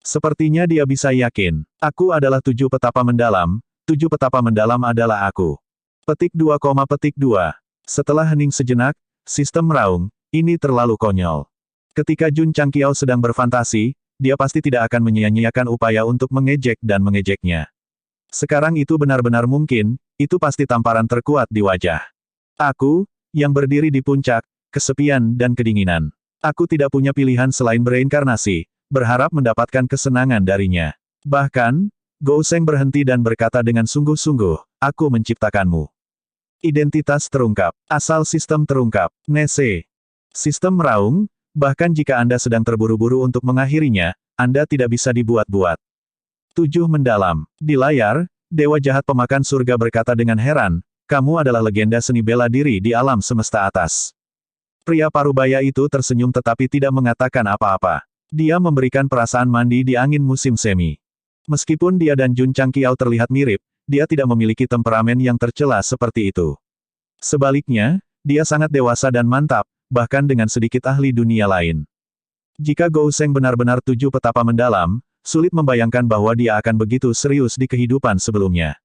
dia bisa yakin. Aku adalah 7 petapa mendalam, 7 petapa mendalam adalah aku. Petik 2, petik 2. Setelah hening sejenak, sistem meraung, ini terlalu konyol. Ketika Jun Changqiao sedang berfantasi, dia pasti tidak akan menyia-nyiakan upaya untuk mengejek dan mengejeknya. Sekarang itu benar-benar mungkin, itu pasti tamparan terkuat di wajah. Aku, yang berdiri di puncak, kesepian dan kedinginan. Aku tidak punya pilihan selain bereinkarnasi, berharap mendapatkan kesenangan darinya. Bahkan, Gou Sheng berhenti dan berkata dengan sungguh-sungguh, aku menciptakanmu. Identitas terungkap. Asal sistem terungkap. Nese. Sistem meraung, bahkan jika Anda sedang terburu-buru untuk mengakhirinya, Anda tidak bisa dibuat-buat. 7 mendalam. Di layar, Dewa Jahat Pemakan Surga berkata dengan heran, kamu adalah legenda seni bela diri di alam semesta atas. Pria parubaya itu tersenyum tetapi tidak mengatakan apa-apa. Dia memberikan perasaan mandi di angin musim semi. Meskipun dia dan Jun Changqiao terlihat mirip, dia tidak memiliki temperamen yang tercela seperti itu. Sebaliknya, dia sangat dewasa dan mantap, bahkan dengan sedikit ahli dunia lain. Jika Gou Sheng benar-benar 7 petapa mendalam, sulit membayangkan bahwa dia akan begitu serius di kehidupan sebelumnya.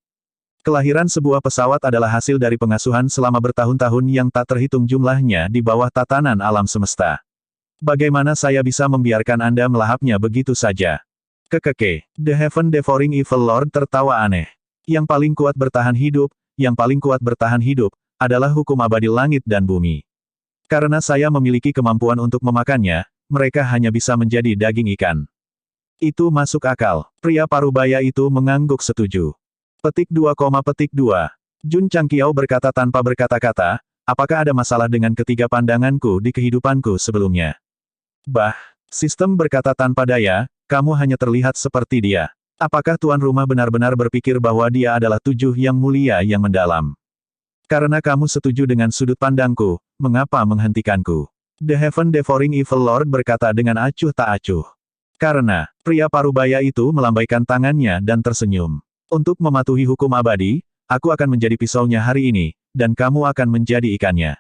Kelahiran sebuah pesawat adalah hasil dari pengasuhan selama bertahun-tahun yang tak terhitung jumlahnya di bawah tatanan alam semesta. Bagaimana saya bisa membiarkan Anda melahapnya begitu saja? Kekeke, The Heaven Devouring Evil Lord tertawa aneh. Yang paling kuat bertahan hidup, adalah hukum abadi langit dan bumi. Karena saya memiliki kemampuan untuk memakannya, mereka hanya bisa menjadi daging ikan. Itu masuk akal. Pria parubaya itu mengangguk setuju. Petik 2, petik 2. Jun Changqiao berkata tanpa berkata-kata, apakah ada masalah dengan ketiga pandanganku di kehidupanku sebelumnya? Sistem berkata tanpa daya, kamu hanya terlihat seperti dia. Apakah tuan rumah benar-benar berpikir bahwa dia adalah 7 yang mulia yang mendalam? Karena kamu setuju dengan sudut pandangku, mengapa menghentikanku? The Heaven Devouring Evil Lord berkata dengan acuh tak acuh. Karena, pria parubaya itu melambaikan tangannya dan tersenyum. Untuk mematuhi hukum abadi, aku akan menjadi pisaunya hari ini, dan kamu akan menjadi ikannya.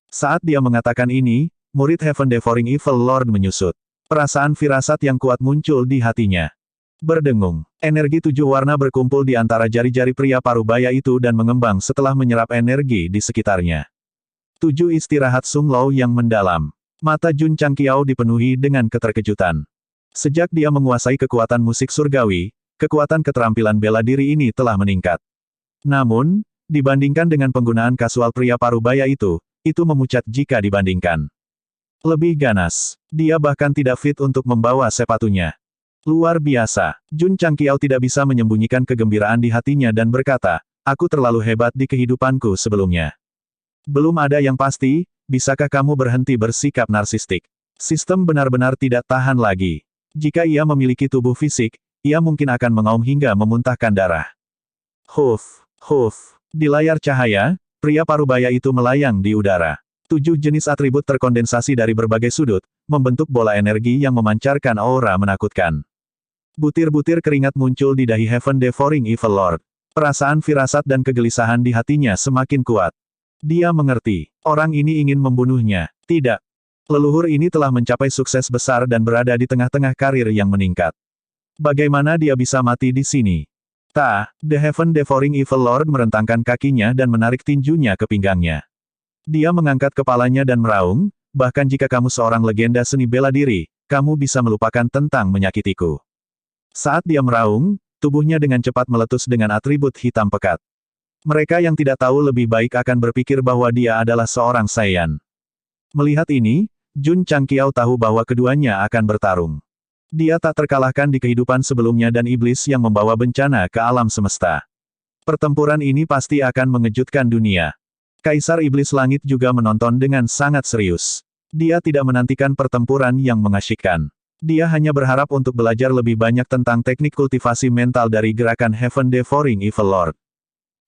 Saat dia mengatakan ini, murid Heaven Devouring Evil Lord menyusut. Perasaan firasat yang kuat muncul di hatinya. Berdengung, energi 7 warna berkumpul di antara jari-jari pria parubaya itu dan mengembang setelah menyerap energi di sekitarnya. 7 istirahat Sung Lao yang mendalam. Mata Jun Changqiao dipenuhi dengan keterkejutan. Sejak dia menguasai kekuatan musik surgawi, kekuatan keterampilan bela diri ini telah meningkat. Namun, dibandingkan dengan penggunaan kasual pria parubaya itu memucat jika dibandingkan. Lebih ganas, dia bahkan tidak fit untuk membawa sepatunya. Luar biasa, Jun Changqiao tidak bisa menyembunyikan kegembiraan di hatinya dan berkata, aku terlalu hebat di kehidupanku sebelumnya. Belum ada yang pasti, bisakah kamu berhenti bersikap narsistik? Sistem benar-benar tidak tahan lagi. Jika ia memiliki tubuh fisik, ia mungkin akan mengaum hingga memuntahkan darah. Huf. Di layar cahaya, pria parubaya itu melayang di udara. 7 jenis atribut terkondensasi dari berbagai sudut, membentuk bola energi yang memancarkan aura menakutkan. Butir-butir keringat muncul di dahi Heaven Devouring Evil Lord. Perasaan firasat dan kegelisahan di hatinya semakin kuat. Dia mengerti, orang ini ingin membunuhnya. Tidak. Leluhur ini telah mencapai sukses besar dan berada di tengah-tengah karir yang meningkat. Bagaimana dia bisa mati di sini? The Heaven Devouring Evil Lord merentangkan kakinya dan menarik tinjunya ke pinggangnya. Dia mengangkat kepalanya dan meraung, bahkan jika kamu seorang legenda seni bela diri, kamu bisa melupakan tentang menyakitiku. Saat dia meraung, tubuhnya dengan cepat meletus dengan atribut hitam pekat. Mereka yang tidak tahu lebih baik akan berpikir bahwa dia adalah seorang Saiyan. Melihat ini, Jun Changqiao tahu bahwa keduanya akan bertarung. Dia tak terkalahkan di kehidupan sebelumnya dan iblis yang membawa bencana ke alam semesta. Pertempuran ini pasti akan mengejutkan dunia. Kaisar Iblis Langit juga menonton dengan sangat serius. Dia tidak menantikan pertempuran yang mengasyikkan. Dia hanya berharap untuk belajar lebih banyak tentang teknik kultivasi mental dari gerakan Heaven Devouring Evil Lord.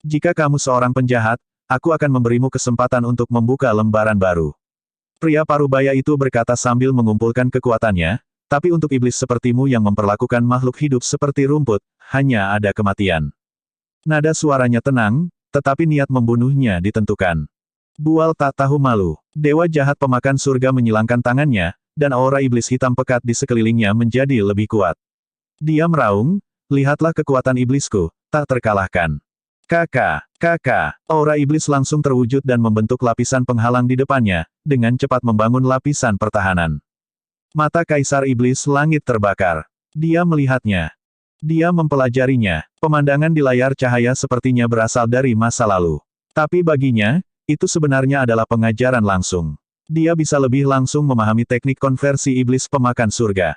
Jika kamu seorang penjahat, aku akan memberimu kesempatan untuk membuka lembaran baru. Pria parubaya itu berkata sambil mengumpulkan kekuatannya, tapi untuk iblis sepertimu yang memperlakukan makhluk hidup seperti rumput, hanya ada kematian. Nada suaranya tenang, tetapi niat membunuhnya ditentukan. Bual tak tahu malu. Dewa jahat pemakan surga menyilangkan tangannya, dan aura iblis hitam pekat di sekelilingnya menjadi lebih kuat. Dia meraung, lihatlah kekuatan iblisku, tak terkalahkan. Kakak, aura iblis langsung terwujud dan membentuk lapisan penghalang di depannya, dengan cepat membangun lapisan pertahanan. Mata Kaisar Iblis Langit terbakar. Dia melihatnya. Dia mempelajarinya. Pemandangan di layar cahaya sepertinya berasal dari masa lalu. Tapi baginya, itu sebenarnya adalah pengajaran langsung. Dia bisa lebih langsung memahami teknik konversi iblis pemakan surga.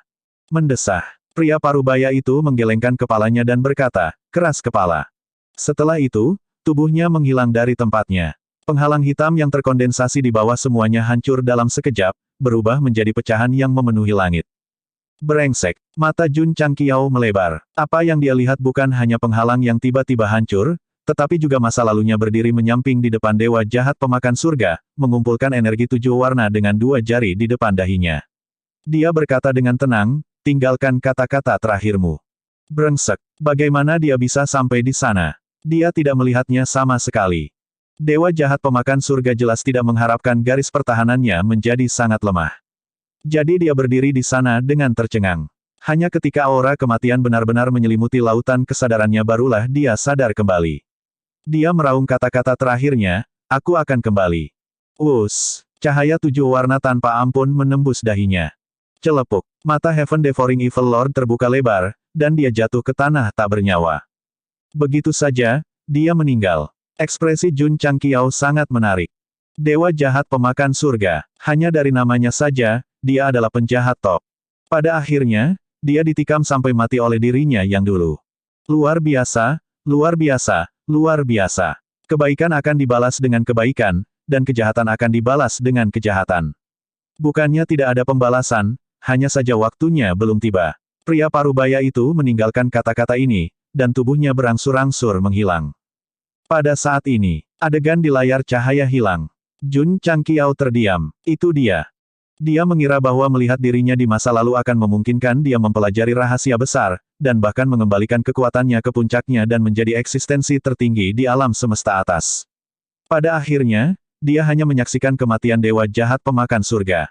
Mendesah. Pria parubaya itu menggelengkan kepalanya dan berkata, keras kepala. Setelah itu, tubuhnya menghilang dari tempatnya. Penghalang hitam yang terkondensasi di bawah semuanya hancur dalam sekejap, berubah menjadi pecahan yang memenuhi langit. Brengsek. Mata Jun Changqiao melebar. Apa yang dia lihat bukan hanya penghalang yang tiba-tiba hancur, tetapi juga masa lalunya berdiri menyamping di depan dewa jahat pemakan surga, mengumpulkan energi 7 warna dengan 2 jari di depan dahinya. Dia berkata dengan tenang, tinggalkan kata-kata terakhirmu. Brengsek. Bagaimana dia bisa sampai di sana? Dia tidak melihatnya sama sekali. Dewa jahat pemakan surga jelas tidak mengharapkan garis pertahanannya menjadi sangat lemah. Jadi dia berdiri di sana dengan tercengang. Hanya ketika aura kematian benar-benar menyelimuti lautan kesadarannya barulah dia sadar kembali. Dia meraung kata-kata terakhirnya, aku akan kembali. Cahaya 7 warna tanpa ampun menembus dahinya. Celepuk. Mata Heaven Devouring Evil Lord terbuka lebar, dan dia jatuh ke tanah tak bernyawa. Begitu saja, dia meninggal. Ekspresi Jun Changqiao sangat menarik. Dewa jahat pemakan surga. Hanya dari namanya saja, dia adalah penjahat top. Pada akhirnya, dia ditikam sampai mati oleh dirinya yang dulu. Luar biasa, luar biasa, luar biasa. Kebaikan akan dibalas dengan kebaikan, dan kejahatan akan dibalas dengan kejahatan. Bukannya tidak ada pembalasan, hanya saja waktunya belum tiba. Pria parubaya itu meninggalkan kata-kata ini, dan tubuhnya berangsur-angsur menghilang. Pada saat ini, adegan di layar cahaya hilang. Jun Changqiao terdiam. Itu dia. Dia mengira bahwa melihat dirinya di masa lalu akan memungkinkan dia mempelajari rahasia besar, dan bahkan mengembalikan kekuatannya ke puncaknya dan menjadi eksistensi tertinggi di alam semesta atas. Pada akhirnya, dia hanya menyaksikan kematian dewa jahat pemakan surga.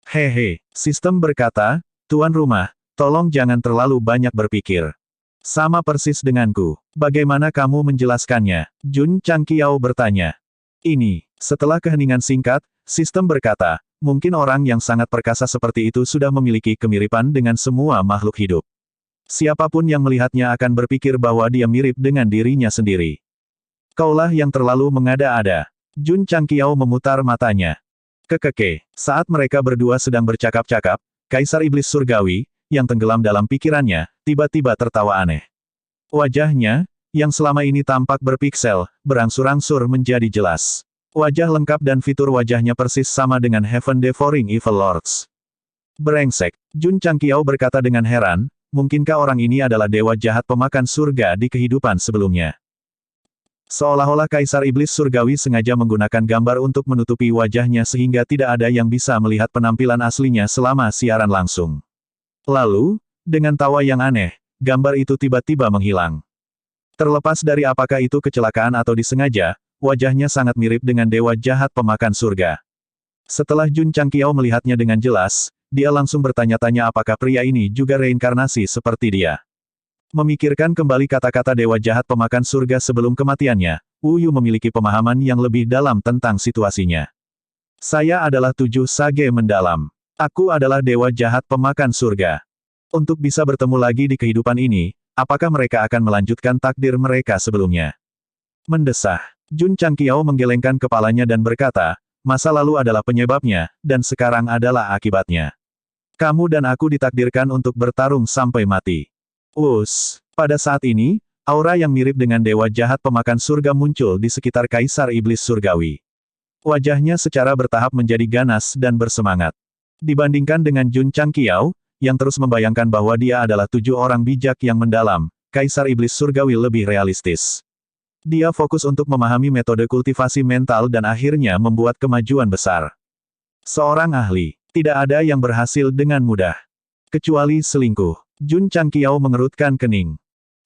Hehe, sistem berkata, Tuan rumah, tolong jangan terlalu banyak berpikir. Sama persis denganku. Bagaimana kamu menjelaskannya? Jun Changqiao bertanya. Setelah keheningan singkat, sistem berkata, mungkin orang yang sangat perkasa seperti itu sudah memiliki kemiripan dengan semua makhluk hidup. Siapapun yang melihatnya akan berpikir bahwa dia mirip dengan dirinya sendiri. Kaulah yang terlalu mengada-ada. Jun Changqiao memutar matanya. Saat mereka berdua sedang bercakap-cakap, Kaisar Iblis Surgawi, yang tenggelam dalam pikirannya, tiba-tiba tertawa aneh. Wajahnya, yang selama ini tampak berpiksel, berangsur-angsur menjadi jelas. Wajah lengkap dan fitur wajahnya persis sama dengan Heaven Devouring Evil Lords. Brengsek. Jun Changqiao berkata dengan heran, mungkinkah orang ini adalah dewa jahat pemakan surga di kehidupan sebelumnya? Seolah-olah Kaisar Iblis Surgawi sengaja menggunakan gambar untuk menutupi wajahnya sehingga tidak ada yang bisa melihat penampilan aslinya selama siaran langsung. Lalu, dengan tawa yang aneh, gambar itu tiba-tiba menghilang. Terlepas dari apakah itu kecelakaan atau disengaja, wajahnya sangat mirip dengan dewa jahat pemakan surga. Setelah Jun Changqiao melihatnya dengan jelas, dia langsung bertanya-tanya apakah pria ini juga reinkarnasi seperti dia. Memikirkan kembali kata-kata dewa jahat pemakan surga sebelum kematiannya, Wu Yu memiliki pemahaman yang lebih dalam tentang situasinya. Saya adalah 7 sage mendalam. Aku adalah dewa jahat pemakan surga. Untuk bisa bertemu lagi di kehidupan ini, apakah mereka akan melanjutkan takdir mereka sebelumnya? Mendesah. Jun Changqiao menggelengkan kepalanya dan berkata, masa lalu adalah penyebabnya, dan sekarang adalah akibatnya. Kamu dan aku ditakdirkan untuk bertarung sampai mati. Pada saat ini, aura yang mirip dengan dewa jahat pemakan surga muncul di sekitar Kaisar Iblis Surgawi. Wajahnya secara bertahap menjadi ganas dan bersemangat. Dibandingkan dengan Jun Changqiao, yang terus membayangkan bahwa dia adalah 7 orang bijak yang mendalam, Kaisar Iblis Surgawi lebih realistis. Dia fokus untuk memahami metode kultivasi mental dan akhirnya membuat kemajuan besar. Seorang ahli, tidak ada yang berhasil dengan mudah. Kecuali selingkuh. Jun Changqiao mengerutkan kening.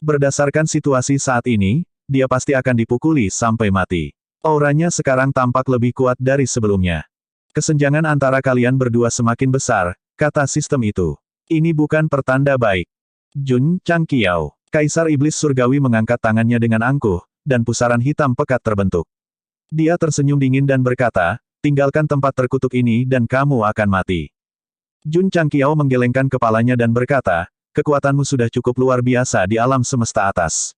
Berdasarkan situasi saat ini, dia pasti akan dipukuli sampai mati. Auranya sekarang tampak lebih kuat dari sebelumnya. Kesenjangan antara kalian berdua semakin besar, kata sistem itu. Ini bukan pertanda baik. Jun Changqiao. Kaisar Iblis Surgawi mengangkat tangannya dengan angkuh, dan pusaran hitam pekat terbentuk. Dia tersenyum dingin dan berkata, tinggalkan tempat terkutuk ini dan kamu akan mati. Jun Changqiao menggelengkan kepalanya dan berkata, kekuatanmu sudah cukup luar biasa di alam semesta atas.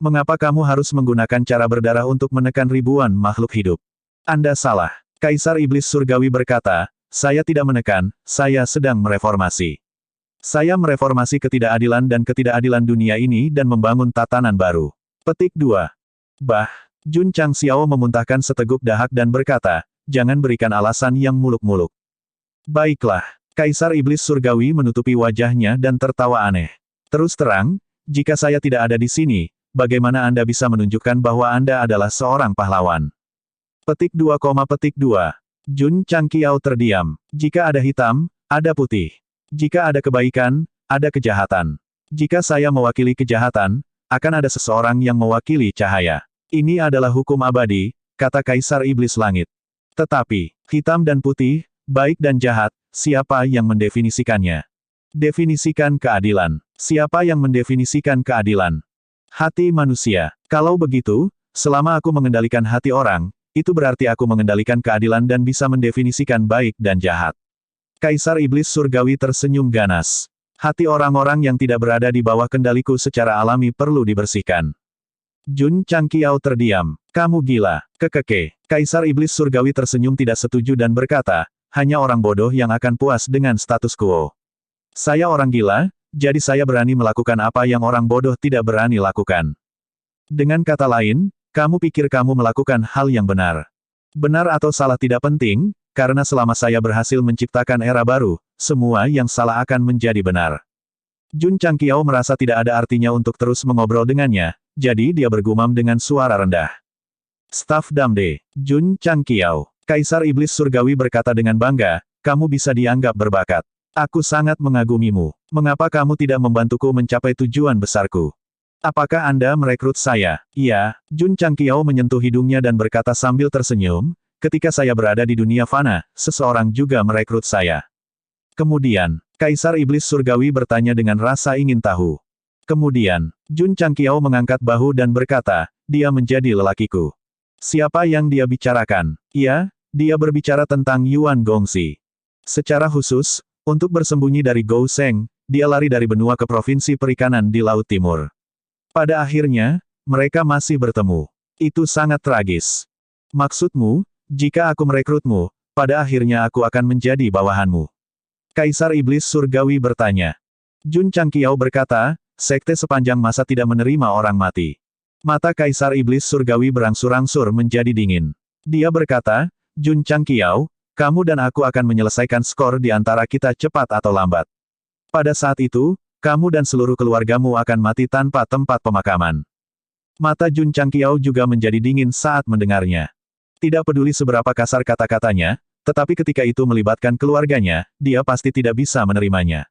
Mengapa kamu harus menggunakan cara berdarah untuk menekan ribuan makhluk hidup? Anda salah. Kaisar Iblis Surgawi berkata, saya tidak menekan, saya sedang mereformasi. Saya mereformasi ketidakadilan dan ketidakadilan dunia ini dan membangun tatanan baru. Petik 2. Jun Changqiao memuntahkan seteguk dahak dan berkata, jangan berikan alasan yang muluk-muluk. Baiklah. Kaisar Iblis Surgawi menutupi wajahnya dan tertawa aneh. Terus terang, jika saya tidak ada di sini, bagaimana Anda bisa menunjukkan bahwa Anda adalah seorang pahlawan? Petik 2, Jun Changqiao terdiam. Jika ada hitam, ada putih. Jika ada kebaikan, ada kejahatan. Jika saya mewakili kejahatan, akan ada seseorang yang mewakili cahaya. Ini adalah hukum abadi, kata Kaisar Iblis Langit. Tetapi, hitam dan putih, baik dan jahat, siapa yang mendefinisikannya? Definisikan keadilan. Siapa yang mendefinisikan keadilan? Hati manusia. Kalau begitu, selama aku mengendalikan hati orang, itu berarti aku mengendalikan keadilan dan bisa mendefinisikan baik dan jahat. Kaisar Iblis Surgawi tersenyum ganas. Hati orang-orang yang tidak berada di bawah kendaliku secara alami perlu dibersihkan. Jun Changqiao terdiam. Kamu gila. Kekeke. Kaisar Iblis Surgawi tersenyum tidak setuju dan berkata, hanya orang bodoh yang akan puas dengan status quo. Saya orang gila, jadi saya berani melakukan apa yang orang bodoh tidak berani lakukan. Dengan kata lain, kamu pikir kamu melakukan hal yang benar. Benar atau salah tidak penting, karena selama saya berhasil menciptakan era baru, semua yang salah akan menjadi benar. Jun Changqiao merasa tidak ada artinya untuk terus mengobrol dengannya, jadi dia bergumam dengan suara rendah. Staf Damde, Jun Changqiao. Kaisar Iblis Surgawi berkata dengan bangga, kamu bisa dianggap berbakat. Aku sangat mengagumimu. Mengapa kamu tidak membantuku mencapai tujuan besarku? Apakah Anda merekrut saya? Iya, Jun Changqiao menyentuh hidungnya dan berkata sambil tersenyum, ketika saya berada di dunia fana, seseorang juga merekrut saya. Kemudian, Kaisar Iblis Surgawi bertanya dengan rasa ingin tahu. Kemudian, Jun Changqiao mengangkat bahu dan berkata, dia menjadi lelakiku. Siapa yang dia bicarakan? Iya, dia berbicara tentang Yuan Gongxi. Secara khusus, untuk bersembunyi dari Gou Sheng, dia lari dari benua ke provinsi perikanan di Laut Timur. Pada akhirnya, mereka masih bertemu. Itu sangat tragis. Maksudmu, jika aku merekrutmu, pada akhirnya aku akan menjadi bawahanmu. Kaisar Iblis Surgawi bertanya. Jun Changqiao berkata, sekte sepanjang masa tidak menerima orang mati. Mata Kaisar Iblis Surgawi berangsur-angsur menjadi dingin. Dia berkata, Jun Changqiao, kamu dan aku akan menyelesaikan skor di antara kita cepat atau lambat. Pada saat itu, kamu dan seluruh keluargamu akan mati tanpa tempat pemakaman. Mata Jun Changqiao juga menjadi dingin saat mendengarnya. Tidak peduli seberapa kasar kata-katanya, tetapi ketika itu melibatkan keluarganya, dia pasti tidak bisa menerimanya.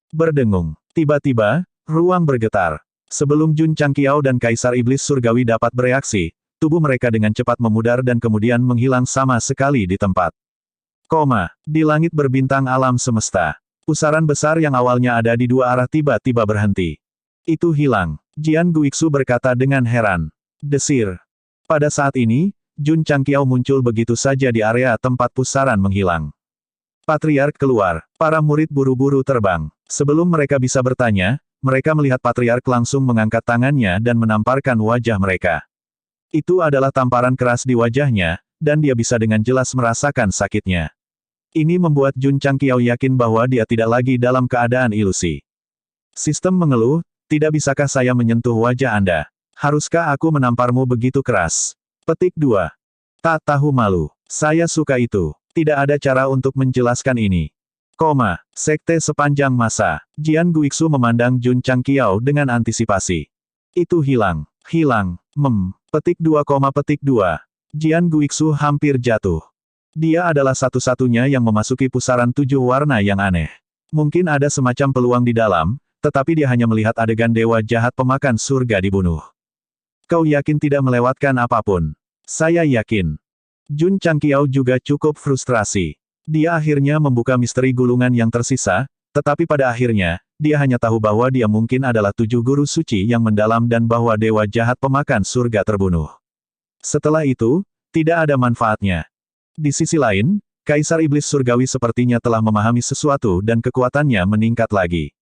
Berdengung. Tiba-tiba, ruang bergetar. Sebelum Jun Changqiao dan Kaisar Iblis Surgawi dapat bereaksi, tubuh mereka dengan cepat memudar dan kemudian menghilang sama sekali di tempat. Di langit berbintang alam semesta. Pusaran besar yang awalnya ada di dua arah tiba-tiba berhenti. Itu hilang. Jian Guixu berkata dengan heran. Desir. Pada saat ini, Jun Changqiao muncul begitu saja di area tempat pusaran menghilang. Patriark keluar. Para murid buru-buru terbang. Sebelum mereka bisa bertanya, mereka melihat Patriark langsung mengangkat tangannya dan menamparkan wajah mereka. Itu adalah tamparan keras di wajahnya, dan dia bisa dengan jelas merasakan sakitnya. Ini membuat Jun Changqiao yakin bahwa dia tidak lagi dalam keadaan ilusi. Sistem mengeluh, tidak bisakah saya menyentuh wajah Anda? Haruskah aku menamparmu begitu keras? Petik 2. Tak tahu malu. Saya suka itu. Tidak ada cara untuk menjelaskan ini. Sekte sepanjang masa. Jian Guixu memandang Jun Changqiao dengan antisipasi. Itu hilang. Petik 2, petik 2. Jian Guixu hampir jatuh. Dia adalah satu-satunya yang memasuki pusaran 7 warna yang aneh. Mungkin ada semacam peluang di dalam, tetapi dia hanya melihat adegan dewa jahat pemakan surga dibunuh. Kau yakin tidak melewatkan apapun? Saya yakin. Jun Changqiao juga cukup frustrasi. Dia akhirnya membuka misteri gulungan yang tersisa, tetapi pada akhirnya, dia hanya tahu bahwa dia mungkin adalah 7 guru suci yang mendalam dan bahwa dewa jahat pemakan surga terbunuh. Setelah itu, tidak ada manfaatnya. Di sisi lain, Kaisar Iblis Surgawi sepertinya telah memahami sesuatu dan kekuatannya meningkat lagi.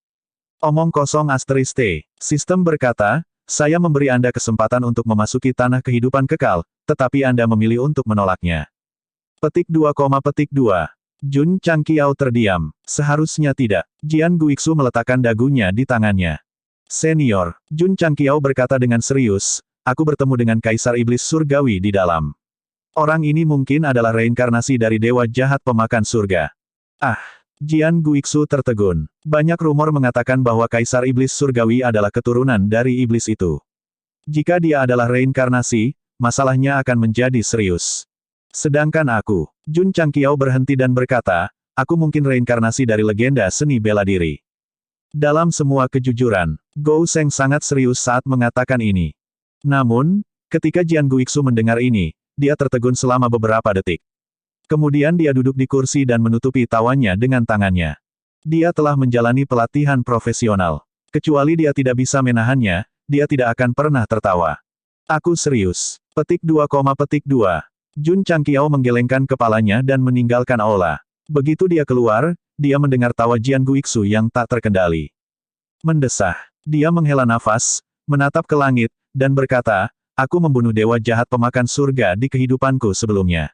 Omong kosong asterisk T. Sistem berkata, saya memberi Anda kesempatan untuk memasuki tanah kehidupan kekal, tetapi Anda memilih untuk menolaknya. Petik 2, petik 2. Jun Changqiao terdiam. Seharusnya tidak. Jian Guixu meletakkan dagunya di tangannya. Senior, Jun Changqiao berkata dengan serius, aku bertemu dengan Kaisar Iblis Surgawi di dalam. Orang ini mungkin adalah reinkarnasi dari dewa jahat pemakan surga. Jian Guixu tertegun. Banyak rumor mengatakan bahwa Kaisar Iblis Surgawi adalah keturunan dari iblis itu. Jika dia adalah reinkarnasi, masalahnya akan menjadi serius. Sedangkan aku, Jun Changqiao berhenti dan berkata, aku mungkin reinkarnasi dari legenda seni bela diri. Dalam semua kejujuran, Gou Sheng sangat serius saat mengatakan ini. Namun, ketika Jian Guixu mendengar ini, dia tertegun selama beberapa detik. Kemudian dia duduk di kursi dan menutupi tawanya dengan tangannya. Dia telah menjalani pelatihan profesional. Kecuali dia tidak bisa menahannya, dia tidak akan pernah tertawa. Aku serius. Petik 2, petik 2. Jun Changqiao menggelengkan kepalanya dan meninggalkan aula. Begitu dia keluar, dia mendengar tawa Jian Guixu yang tak terkendali. Mendesah. Dia menghela nafas, menatap ke langit, dan berkata, aku membunuh dewa jahat pemakan surga di kehidupanku sebelumnya.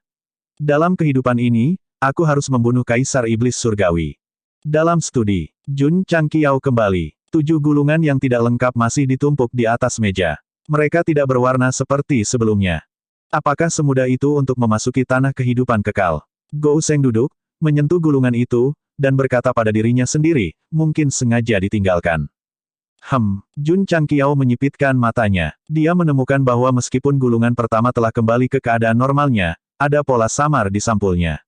Dalam kehidupan ini, aku harus membunuh Kaisar Iblis Surgawi. Dalam studi, Jun Changqiao kembali. 7 gulungan yang tidak lengkap masih ditumpuk di atas meja. Mereka tidak berwarna seperti sebelumnya. Apakah semudah itu untuk memasuki tanah kehidupan kekal? Gou Sheng duduk, menyentuh gulungan itu, dan berkata pada dirinya sendiri, mungkin sengaja ditinggalkan. Jun Changqiao menyipitkan matanya. Dia menemukan bahwa meskipun gulungan pertama telah kembali ke keadaan normalnya, ada pola samar di sampulnya.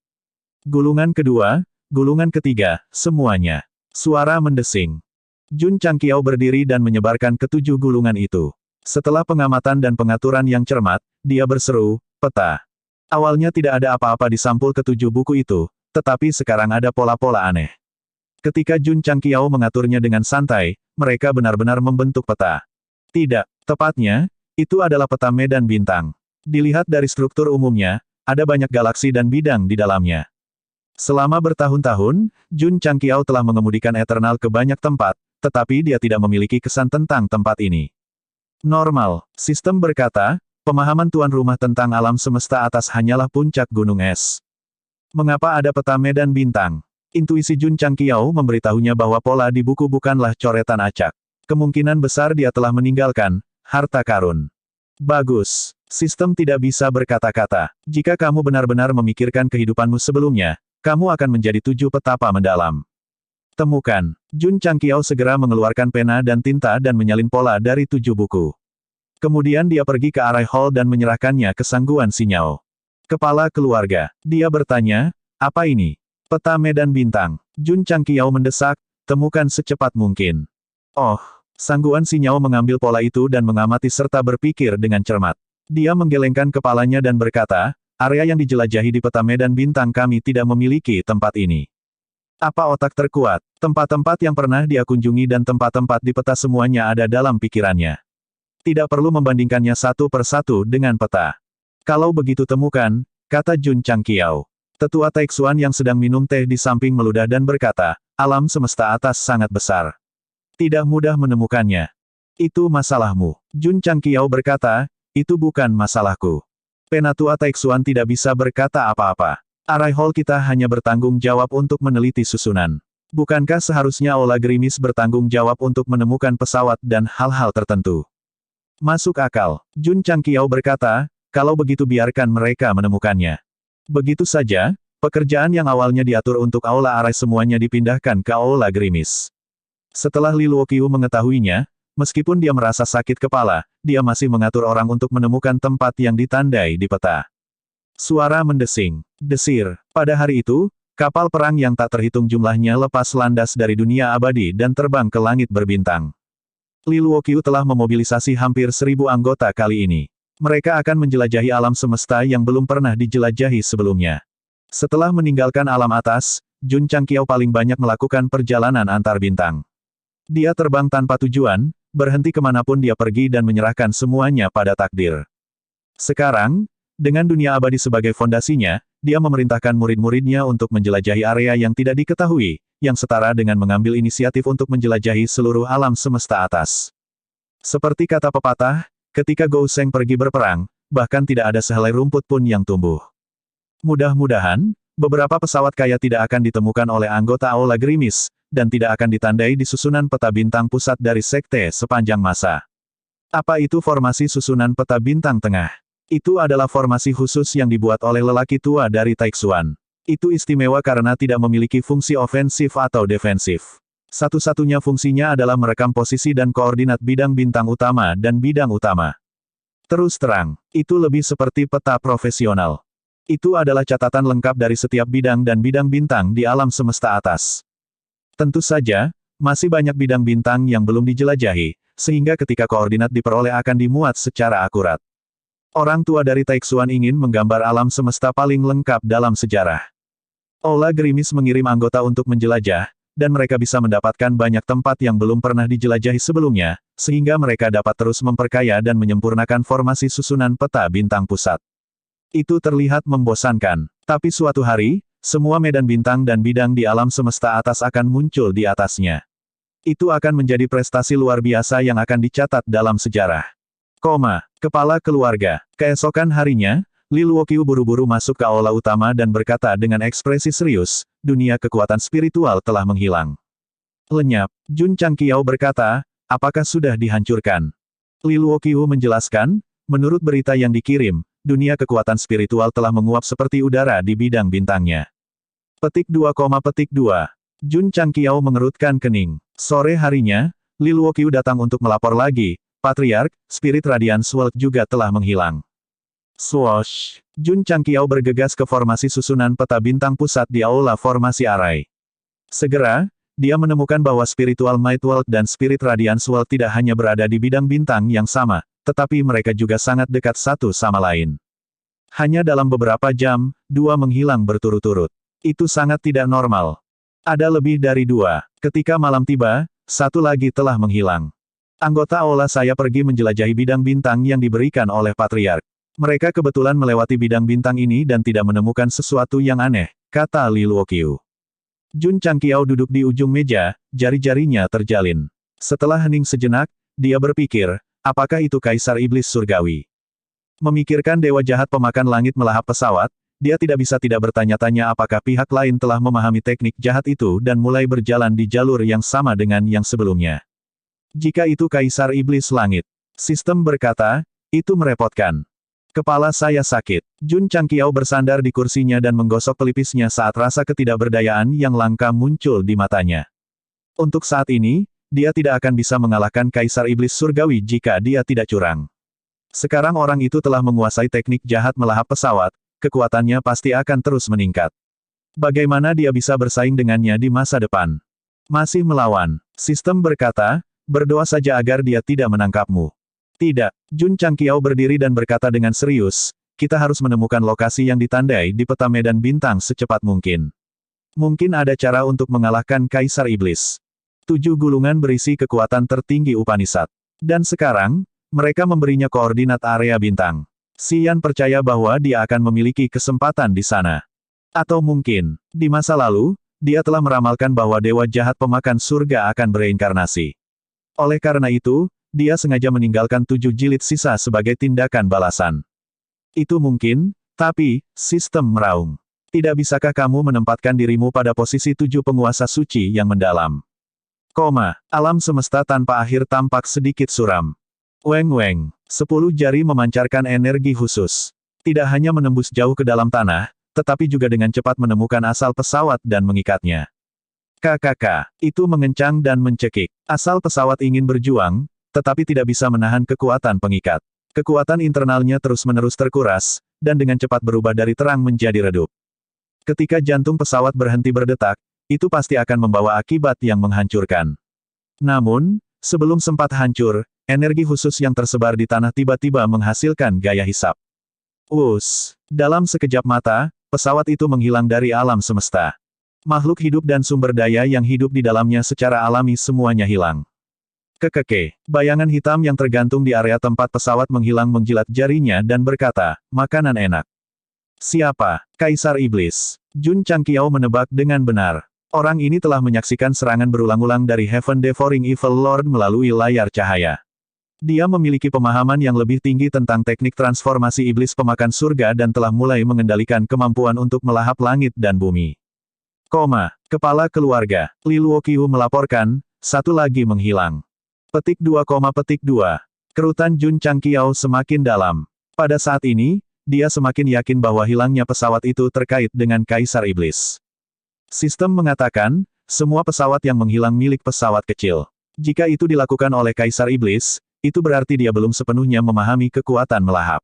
Gulungan kedua, gulungan ketiga, semuanya. Suara mendesing. Jun Changqiao berdiri dan menyebarkan ke-7 gulungan itu. Setelah pengamatan dan pengaturan yang cermat, dia berseru, peta. Awalnya tidak ada apa-apa di sampul ke-7 buku itu, tetapi sekarang ada pola-pola aneh. Ketika Jun Changqiao mengaturnya dengan santai, mereka benar-benar membentuk peta. Tidak, tepatnya, itu adalah peta medan bintang. Dilihat dari struktur umumnya, ada banyak galaksi dan bidang di dalamnya. Selama bertahun-tahun, Jun Changqiao telah mengemudikan Eternal ke banyak tempat, tetapi dia tidak memiliki kesan tentang tempat ini. Normal, sistem berkata, pemahaman tuan rumah tentang alam semesta atas hanyalah puncak gunung es. Mengapa ada peta medan bintang? Intuisi Jun Changqiao memberitahunya bahwa pola di buku bukanlah coretan acak. Kemungkinan besar dia telah meninggalkan harta karun. Bagus. Sistem tidak bisa berkata-kata. Jika kamu benar-benar memikirkan kehidupanmu sebelumnya, kamu akan menjadi 7 petapa mendalam. Temukan. Jun Changqiao segera mengeluarkan pena dan tinta dan menyalin pola dari 7 buku. Kemudian dia pergi ke Arai Hall dan menyerahkannya ke Sangguan Sinyao. Kepala keluarga. Dia bertanya, apa ini? Peta medan bintang. Jun Changqiao mendesak, temukan secepat mungkin. Oh, Sangguan Sinyao mengambil pola itu dan mengamati serta berpikir dengan cermat. Dia menggelengkan kepalanya dan berkata, area yang dijelajahi di peta medan bintang kami tidak memiliki tempat ini. Apa otak terkuat? Tempat-tempat yang pernah dia kunjungi dan tempat-tempat di peta semuanya ada dalam pikirannya. Tidak perlu membandingkannya satu persatu dengan peta. Kalau begitu temukan, kata Jun Changqiao. Tetua Taixuan yang sedang minum teh di samping meludah dan berkata, alam semesta atas sangat besar. Tidak mudah menemukannya. Itu masalahmu. Jun Changqiao berkata, itu bukan masalahku. Penatua Taixuan tidak bisa berkata apa-apa. Arai Hall kita hanya bertanggung jawab untuk meneliti susunan. Bukankah seharusnya Aula Gerimis bertanggung jawab untuk menemukan pesawat dan hal-hal tertentu? Masuk akal. Jun Changqiao berkata, kalau begitu biarkan mereka menemukannya. Begitu saja, Pekerjaan yang awalnya diatur untuk Aula Arai semuanya dipindahkan ke Aula Gerimis. Setelah Li Luoqiu mengetahuinya, meskipun dia merasa sakit kepala, dia masih mengatur orang untuk menemukan tempat yang ditandai di peta. Suara mendesing. Desir. Pada hari itu, kapal perang yang tak terhitung jumlahnya lepas landas dari dunia abadi dan terbang ke langit berbintang. Li Luoqiu telah memobilisasi hampir 1.000 anggota kali ini. Mereka akan menjelajahi alam semesta yang belum pernah dijelajahi sebelumnya. Setelah meninggalkan alam atas, Jun Changqiao paling banyak melakukan perjalanan antar bintang. Dia terbang tanpa tujuan, berhenti kemanapun dia pergi dan menyerahkan semuanya pada takdir. Sekarang, dengan dunia abadi sebagai fondasinya, dia memerintahkan murid-muridnya untuk menjelajahi area yang tidak diketahui, yang setara dengan mengambil inisiatif untuk menjelajahi seluruh alam semesta atas. Seperti kata pepatah, ketika Gou Sheng pergi berperang, bahkan tidak ada sehelai rumput pun yang tumbuh. Mudah-mudahan, beberapa pesawat kaya tidak akan ditemukan oleh anggota Aula Gerimis, dan tidak akan ditandai di susunan peta bintang pusat dari sekte sepanjang masa. Apa itu formasi susunan peta bintang tengah? Itu adalah formasi khusus yang dibuat oleh lelaki tua dari Taixuan. Itu istimewa karena tidak memiliki fungsi ofensif atau defensif. Satu-satunya fungsinya adalah merekam posisi dan koordinat bidang bintang utama dan bidang utama. Terus terang, itu lebih seperti peta profesional. Itu adalah catatan lengkap dari setiap bidang dan bidang bintang di alam semesta atas. Tentu saja, masih banyak bidang bintang yang belum dijelajahi, sehingga ketika koordinat diperoleh akan dimuat secara akurat. Orang tua dari Taixuan ingin menggambar alam semesta paling lengkap dalam sejarah. Aula Gerimis mengirim anggota untuk menjelajah, dan mereka bisa mendapatkan banyak tempat yang belum pernah dijelajahi sebelumnya, sehingga mereka dapat terus memperkaya dan menyempurnakan formasi susunan peta bintang pusat. Itu terlihat membosankan. Tapi suatu hari, semua medan bintang dan bidang di alam semesta atas akan muncul di atasnya. Itu akan menjadi prestasi luar biasa yang akan dicatat dalam sejarah. Kepala keluarga. Keesokan harinya, Li Luoqiu buru-buru masuk ke aula utama dan berkata dengan ekspresi serius, dunia kekuatan spiritual telah menghilang. Lenyap. Jun Changqiao berkata, apakah sudah dihancurkan? Li Luoqiu menjelaskan, menurut berita yang dikirim, dunia kekuatan spiritual telah menguap seperti udara di bidang bintangnya. Petik 2, petik 2. Jun Changqiao mengerutkan kening. Sore harinya, Li Luoqiu datang untuk melapor lagi, Patriark, Spirit Radiance World juga telah menghilang. Swoosh! Jun Changqiao bergegas ke formasi susunan peta bintang pusat di aula formasi Arai. Segera, dia menemukan bahwa Spiritual Might World dan Spirit Radiance World tidak hanya berada di bidang bintang yang sama, tetapi mereka juga sangat dekat satu sama lain. Hanya dalam beberapa jam, dua menghilang berturut-turut. Itu sangat tidak normal. Ada lebih dari dua. Ketika malam tiba, satu lagi telah menghilang. Anggota aula saya pergi menjelajahi bidang bintang yang diberikan oleh Patriark. Mereka kebetulan melewati bidang bintang ini dan tidak menemukan sesuatu yang aneh, kata Li Luoqiu. Jun Changqiao duduk di ujung meja, jari-jarinya terjalin. Setelah hening sejenak, dia berpikir, apakah itu Kaisar Iblis Surgawi? Memikirkan dewa jahat pemakan langit melahap pesawat, dia tidak bisa tidak bertanya-tanya apakah pihak lain telah memahami teknik jahat itu dan mulai berjalan di jalur yang sama dengan yang sebelumnya. Jika itu Kaisar Iblis Langit, sistem berkata, itu merepotkan. Kepala saya sakit. Jun Changqiao bersandar di kursinya dan menggosok pelipisnya saat rasa ketidakberdayaan yang langka muncul di matanya. Untuk saat ini, dia tidak akan bisa mengalahkan Kaisar Iblis Surgawi jika dia tidak curang. Sekarang orang itu telah menguasai teknik jahat melahap pesawat, kekuatannya pasti akan terus meningkat. Bagaimana dia bisa bersaing dengannya di masa depan? Masih melawan. Sistem berkata, berdoa saja agar dia tidak menangkapmu. Tidak. Jun Changqiao berdiri dan berkata dengan serius, kita harus menemukan lokasi yang ditandai di peta medan bintang secepat mungkin. Mungkin ada cara untuk mengalahkan Kaisar Iblis. 7 gulungan berisi kekuatan tertinggi Upanishad. Dan sekarang, mereka memberinya koordinat area bintang. Xian percaya bahwa dia akan memiliki kesempatan di sana. Atau mungkin, di masa lalu, dia telah meramalkan bahwa dewa jahat pemakan surga akan bereinkarnasi. Oleh karena itu, dia sengaja meninggalkan 7 jilid sisa sebagai tindakan balasan. Itu mungkin, tapi, sistem meraung. Tidak bisakah kamu menempatkan dirimu pada posisi 7 penguasa suci yang mendalam? Alam semesta tanpa akhir tampak sedikit suram. Weng-weng. 10 jari memancarkan energi khusus. Tidak hanya menembus jauh ke dalam tanah, tetapi juga dengan cepat menemukan asal pesawat dan mengikatnya. KKK, itu mengencang dan mencekik. Asal pesawat ingin berjuang, tetapi tidak bisa menahan kekuatan pengikat. Kekuatan internalnya terus-menerus terkuras, dan dengan cepat berubah dari terang menjadi redup. Ketika jantung pesawat berhenti berdetak, itu pasti akan membawa akibat yang menghancurkan. Namun, sebelum sempat hancur, energi khusus yang tersebar di tanah tiba-tiba menghasilkan gaya hisap. Dalam sekejap mata, pesawat itu menghilang dari alam semesta. Makhluk hidup dan sumber daya yang hidup di dalamnya secara alami semuanya hilang. Kekeke, bayangan hitam yang tergantung di area tempat pesawat menghilang menjilat jarinya dan berkata, makanan enak. Siapa? Kaisar Iblis. Jun Changqiao menebak dengan benar. Orang ini telah menyaksikan serangan berulang-ulang dari Heaven Devouring Evil Lord melalui layar cahaya. Dia memiliki pemahaman yang lebih tinggi tentang teknik transformasi iblis pemakan surga dan telah mulai mengendalikan kemampuan untuk melahap langit dan bumi. Kepala keluarga, Li Luoqiu melaporkan, satu lagi menghilang. Petik 2, Kerutan Jun Changqiao semakin dalam. Pada saat ini, dia semakin yakin bahwa hilangnya pesawat itu terkait dengan Kaisar Iblis. Sistem mengatakan, semua pesawat yang menghilang milik pesawat kecil. Jika itu dilakukan oleh Kaisar Iblis, itu berarti dia belum sepenuhnya memahami kekuatan melahap.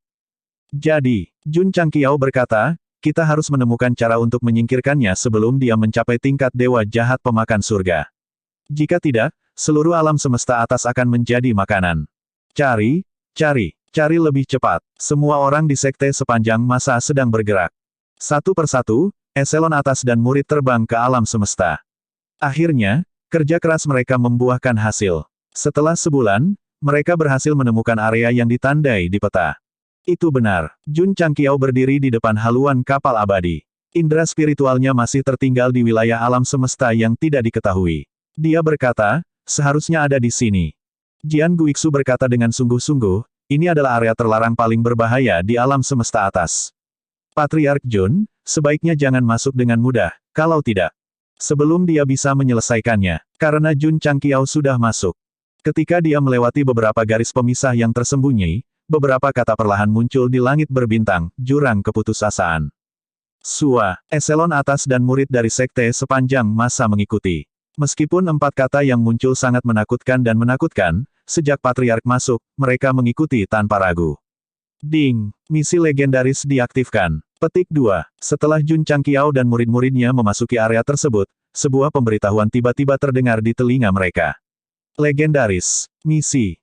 Jadi, Jun Changqiao berkata, kita harus menemukan cara untuk menyingkirkannya sebelum dia mencapai tingkat dewa jahat pemakan surga. Jika tidak, seluruh alam semesta atas akan menjadi makanan. Cari lebih cepat. Semua orang di sekte sepanjang masa sedang bergerak. Satu persatu, eselon atas dan murid terbang ke alam semesta. Akhirnya, kerja keras mereka membuahkan hasil. Setelah sebulan, mereka berhasil menemukan area yang ditandai di peta. Itu benar. Jun Changqiao berdiri di depan haluan kapal abadi. Indera spiritualnya masih tertinggal di wilayah alam semesta yang tidak diketahui. Dia berkata, seharusnya ada di sini. Jian Guixu berkata dengan sungguh-sungguh, ini adalah area terlarang paling berbahaya di alam semesta atas. Patriark Jun, sebaiknya jangan masuk dengan mudah, kalau tidak. Sebelum dia bisa menyelesaikannya, karena Jun Changqiao sudah masuk. Ketika dia melewati beberapa garis pemisah yang tersembunyi, beberapa kata perlahan muncul di langit berbintang, jurang keputusasaan. Eselon atas dan murid dari sekte sepanjang masa mengikuti. Meskipun 4 kata yang muncul sangat menakutkan dan menakutkan, sejak Patriark masuk, mereka mengikuti tanpa ragu. Ding! Misi legendaris diaktifkan. Petik 2. Setelah Jun Changqiao dan murid-muridnya memasuki area tersebut, sebuah pemberitahuan tiba-tiba terdengar di telinga mereka. Legendaris. Misi.